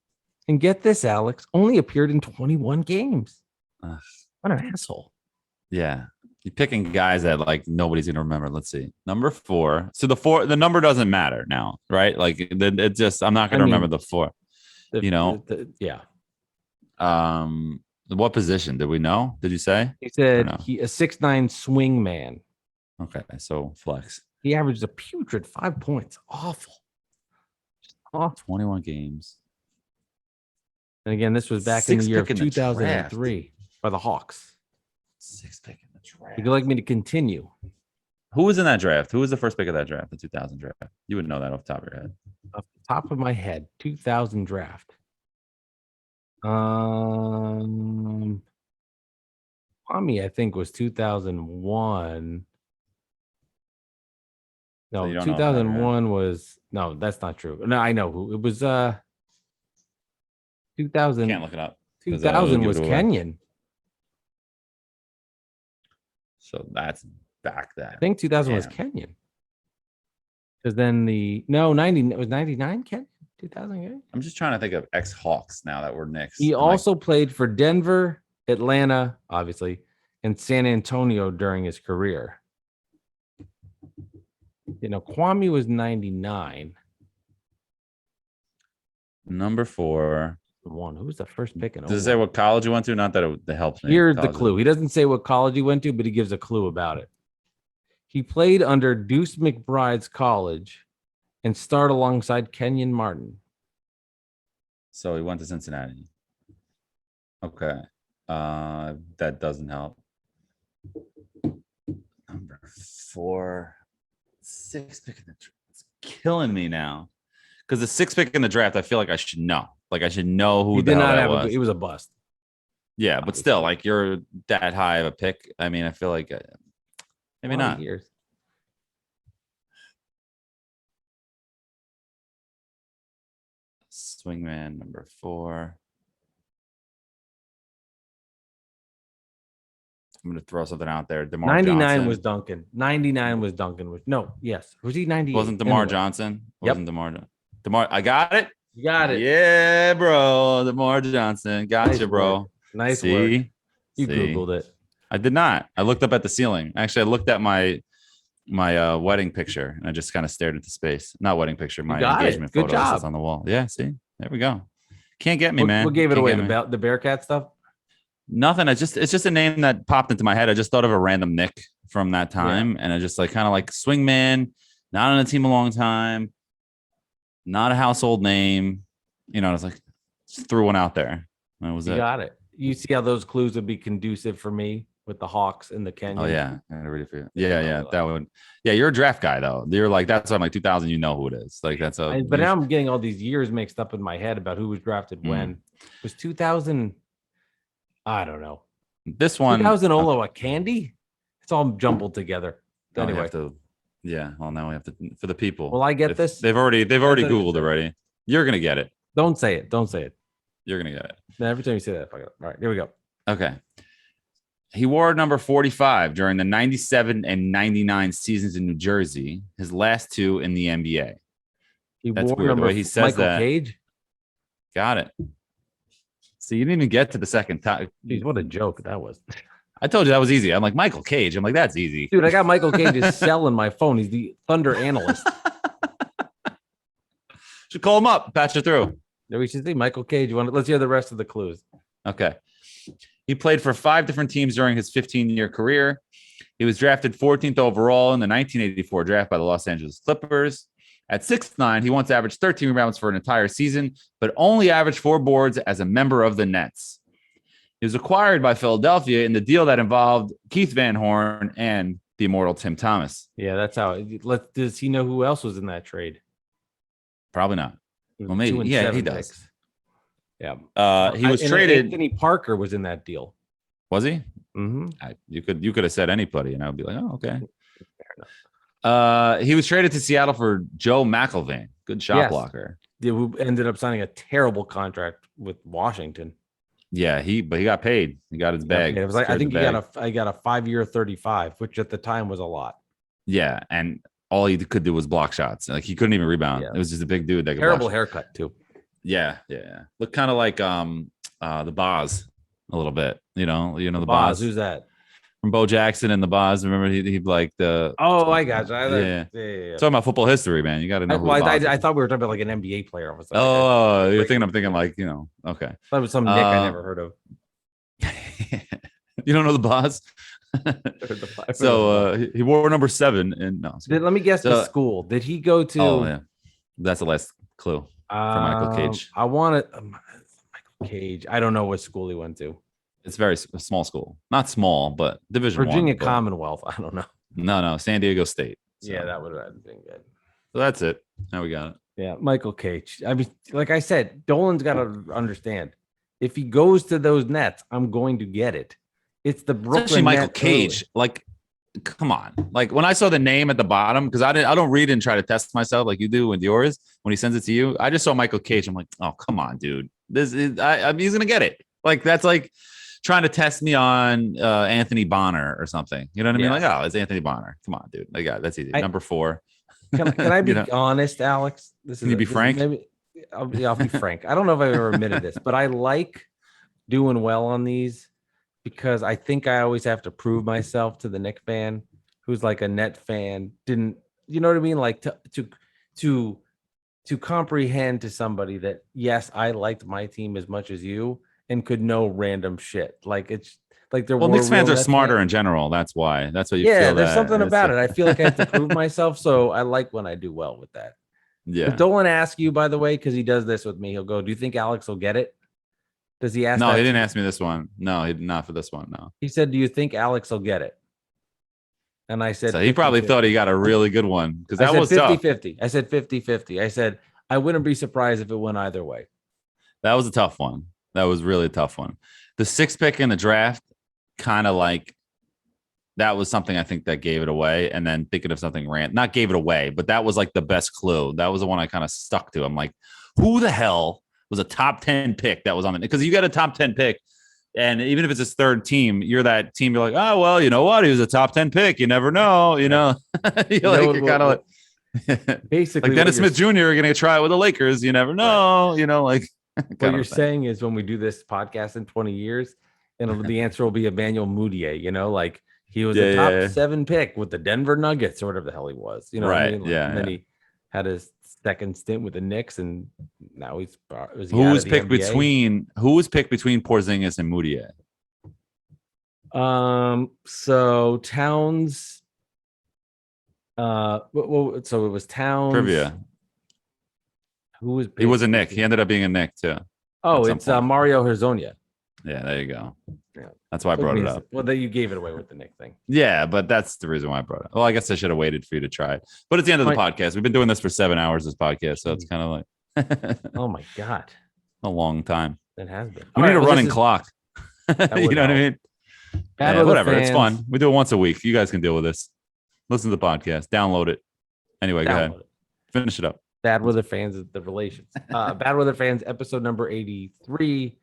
And get this, Alex, only appeared in 21 games. What an asshole.
Yeah. You're picking guys that like nobody's going to remember. Let's see. Number 4. So the number doesn't matter now, right? Like it just, I'm not going to remember the 4.
Yeah.
What position? Did we know? Did you say?
He said a 6'9" swing man.
Okay. So flex.
He averaged a putrid 5 points. Awful. Just awful.
21 games.
And again, this was back in the year of 2003 by the Hawks.
6th pick in the draft.
Would you like me to continue?
Who was in that draft? Who was the first pick of that draft, the 2000 draft? You would know that off the top of your head.
Off the top of my head, 2000 draft. Kwame, I think, was 2001. No,
So
2001 was no, that's not true. No, I know who it was. 2000.
Can't look it up.
2000 was Kenyon.
So that's back then.
I think 2000 was Kenyon. Because then 90 it was 99 Kenyon. 2000.
I'm just trying to think of ex-Hawks now that we're Knicks.
He also played for Denver, Atlanta, obviously, and San Antonio during his career. Kwame was 99.
Number 4.
Who was the first pick?
Does it say what college you went to? Not that it helps me.
Here's the clue. He doesn't say what college he went to, but he gives a clue about it. He played under Deuce McBride's college and starred alongside Kenyon Martin.
So he went to Cincinnati. Okay. That doesn't help. Number 4. 6th pick in the draft. It's killing me now. Because the 6th pick in the draft, I feel like I should know. Like I should know who the hell that was.
He was a bust.
Yeah, but still, like you're that high of a pick. I mean, I feel like maybe not.
Years.
Swingman number 4. I'm going to throw something out there. DeMar
99
Johnson.
was Duncan. 99 was Duncan. No, yes. Was he 98?
Wasn't DeMar Johnson?
Yep.
Wasn't DeMar? I got it.
You got it.
Yeah, bro. DeMar Johnson. Gotcha, bro.
Nice
See?
work. You Googled it.
I did not. I looked up at the ceiling. Actually, I looked at my wedding picture and I just kind of stared into space. Not wedding picture, my engagement photo that's on the wall. Yeah, see? There we go. Can't get me, man.
What gave it away?
The
The Bearcat stuff?
Nothing. It's just a name that popped into my head. I just thought of a random Nick from that time, and I just kind of like swingman. not on a team a long time, not a household name. You know, I was like, just threw one out there. That was
You
it.
got it. You see how those clues would be conducive for me with the Hawks and the Canyon.
Oh yeah, I ready for you. Yeah, that would. Yeah, you're a draft guy though. You're like that's why I'm like 2000. You know who it is. Like that's a.
But now I'm getting all these years mixed up in my head about who was drafted when. It was 2000. I don't know.
This one
2000 Olo a candy. It's all jumbled together. Anyway,
yeah. Well, now we have to for the people.
Will I get this?
They've already Googled already. You're gonna get it.
Don't say it. Don't say it.
You're gonna get it.
Every time you say that, fuck it. All right, here we go.
Okay. He wore number 45 during the 97 and 99 seasons in New Jersey, his last two in the NBA. That's
wore
weird the way he says
Michael
that.
Cage.
Got it. So you didn't even get to the second time.
Jeez, what a joke that was.
I told you that was easy. I'm like, Michael Cage. I'm like, that's easy.
Dude, I got Michael Cage's cell in my phone. He's the Thunder analyst.
Should call him up, patch it through.
We should see Michael Cage. Let's hear the rest of the clues.
Okay. He played for 5 different teams during his 15-year career. He was drafted 14th overall in the 1984 draft by the Los Angeles Clippers. At 6'9", he once averaged 13 rebounds for an entire season, but only averaged 4 boards as a member of the Nets. He was acquired by Philadelphia in the deal that involved Keith Van Horn and the immortal Tim Thomas.
Yeah, that's how. Does he know who else was in that trade?
Probably not. Well, maybe. Yeah, he does.
Picks. Yeah.
He was traded.
Anthony Parker was in that deal.
Was he?
Mm-hmm.
You could have said anybody, and I would be like, oh, okay. He was traded to Seattle for Joe McIlvain, good shot blocker.
Yeah, who ended up signing a terrible contract with Washington.
Yeah, but he got paid. He got his bag.
It was like I think he got a 5-year 35, which at the time was a lot.
Yeah, and all he could do was block shots. Like he couldn't even rebound. Yeah. It was just a big dude that could
terrible haircut too.
Yeah. Looked kind of like the Boz a little bit. You know the Boz.
Who's that?
From Bo Jackson and the Boz. Remember he like the.
Oh, I got you.
Yeah. Talking about football history, man. You got to know.
I thought we were talking about like an NBA player. I was like,
I'm thinking like okay.
That was some Nick I never heard of.
You don't know the Boz? So he wore number 7 and no.
Let me guess the school. Did he go to?
Oh yeah, that's the last clue for Michael Cage.
I want it. Michael Cage. I don't know what school he went to.
It's a small school, not small, but Division
Virginia
1,
Commonwealth. I don't know.
No, San Diego State.
So. Yeah, that would have been good.
So that's it. Now we got it.
Yeah, Michael Cage. I mean, like I said, Dolan's got to understand. If he goes to those Nets, I'm going to get it. It's the Brooklyn.
Especially Michael Cage. Like, come on. Like when I saw the name at the bottom, because I don't read and try to test myself like you do with yours when he sends it to you. I just saw Michael Cage. I'm like, oh come on, dude. He's gonna get it. Like that's like trying to test me on Anthony Bonner or something. You know what I mean? Like, oh, it's Anthony Bonner. Come on, dude. Like, yeah, that's easy. Number 4.
Can I be honest, Alex?
Can you be frank?
I'll be frank. I don't know if I've ever admitted this, but I like doing well on these because I think I always have to prove myself to the Knicks fan who's like a Net fan. You know what I mean? Like to comprehend to somebody that yes, I liked my team as much as you and could know random shit. Like it's like they're
Knicks fans are smarter in general. That's why. That's what you feel.
Yeah, there's something about it. I feel like I have to prove myself, so I like when I do well with that.
Yeah.
If Dolan ask you, by the way, because he does this with me, he'll go, "Do you think Alex will get it?" Does he ask?
No, he didn't ask me this one. No, he did not for this one. No.
He said, "Do you think Alex will get it?" And I said,
so he probably thought he got a really good one because that was
50-50. I said 50-50. I said I wouldn't be surprised if it went either way.
That was a tough one. That was really a tough one. The 6th pick in the draft, kind of like that was something I think that gave it away. And then thinking of something not gave it away, but that was like the best clue. That was the one I kind of stuck to. I'm like, who the hell was a top 10 pick that was on it? Because you got a top 10 pick. And even if it's his 3rd team, you're that team. You're like, oh, well, you know what? He was a top 10 pick. You never know. You know, you're kind of like
basically
like Dennis Smith Jr. going to try it with the Lakers. You never know. Right. You know, like
what you're saying is when we do this podcast in 20 years, and the answer will be Emmanuel Mudiay. You know, like he was a top 7 pick with the Denver Nuggets or whatever the hell he was. You know,
right?
What I mean? Like,
yeah.
And then he had his 2nd stint with the Knicks, and now
who was picked between Porzingis and Mudiay?
So Towns So it was Towns.
Trivia.
Who was
He was a
picked?
Nick. He ended up being a Nick too.
Oh,
some
it's
point.
Mario Herzonia.
Yeah, there you go.
Yeah.
That's why I brought it up.
Well, then you gave it away with the Nick thing.
Yeah, but that's the reason why I brought it. Well, I guess I should have waited for you to try it. But it's the end of the podcast. We've been doing this for 7 hours, this podcast. So it's kind of like
Oh my God.
a long time.
It has been.
We need a running clock. You know what I mean? Yeah, whatever. It's fun. We do it once a week. You guys can deal with this. Listen to the podcast. Download it. Anyway, go ahead. Finish it up.
Bad Weather Fans, the relations. Bad Weather Fans, episode number 83.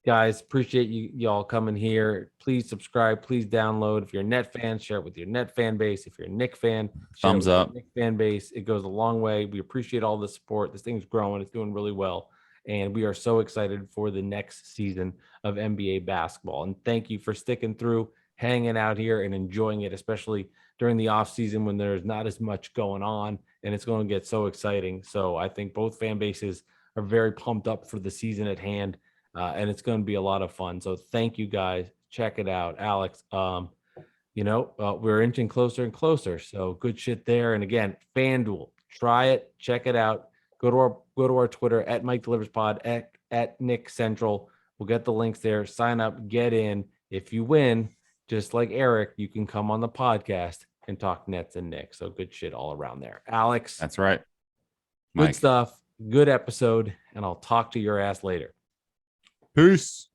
Guys, appreciate y'all coming here. Please subscribe. Please download. If you're a Net fan, share it with your Net fan base. If you're a Nick fan, share
thumbs
it with
up.
your Nick fan base. It goes a long way. We appreciate all the support. This thing's growing. It's doing really well. And we are so excited for the next season of NBA basketball. And thank you for sticking through, hanging out here and enjoying it, especially during the off season when there's not as much going on and it's going to get so exciting. So I think both fan bases are very pumped up for the season at hand. And it's going to be a lot of fun. So thank you guys. Check it out. Alex, we're inching closer and closer. So good shit there. And again, Fanduel, try it, check it out. Go to our Twitter at Mike Delivers Pod at Nick Central. We'll get the links there. Sign up, get in. If you win, just like Eric, you can come on the podcast and talk Nets and Knicks. So good shit all around there. Alex.
That's right.
Good
Mike.
stuff. Good episode. And I'll talk to your ass later.
Peace.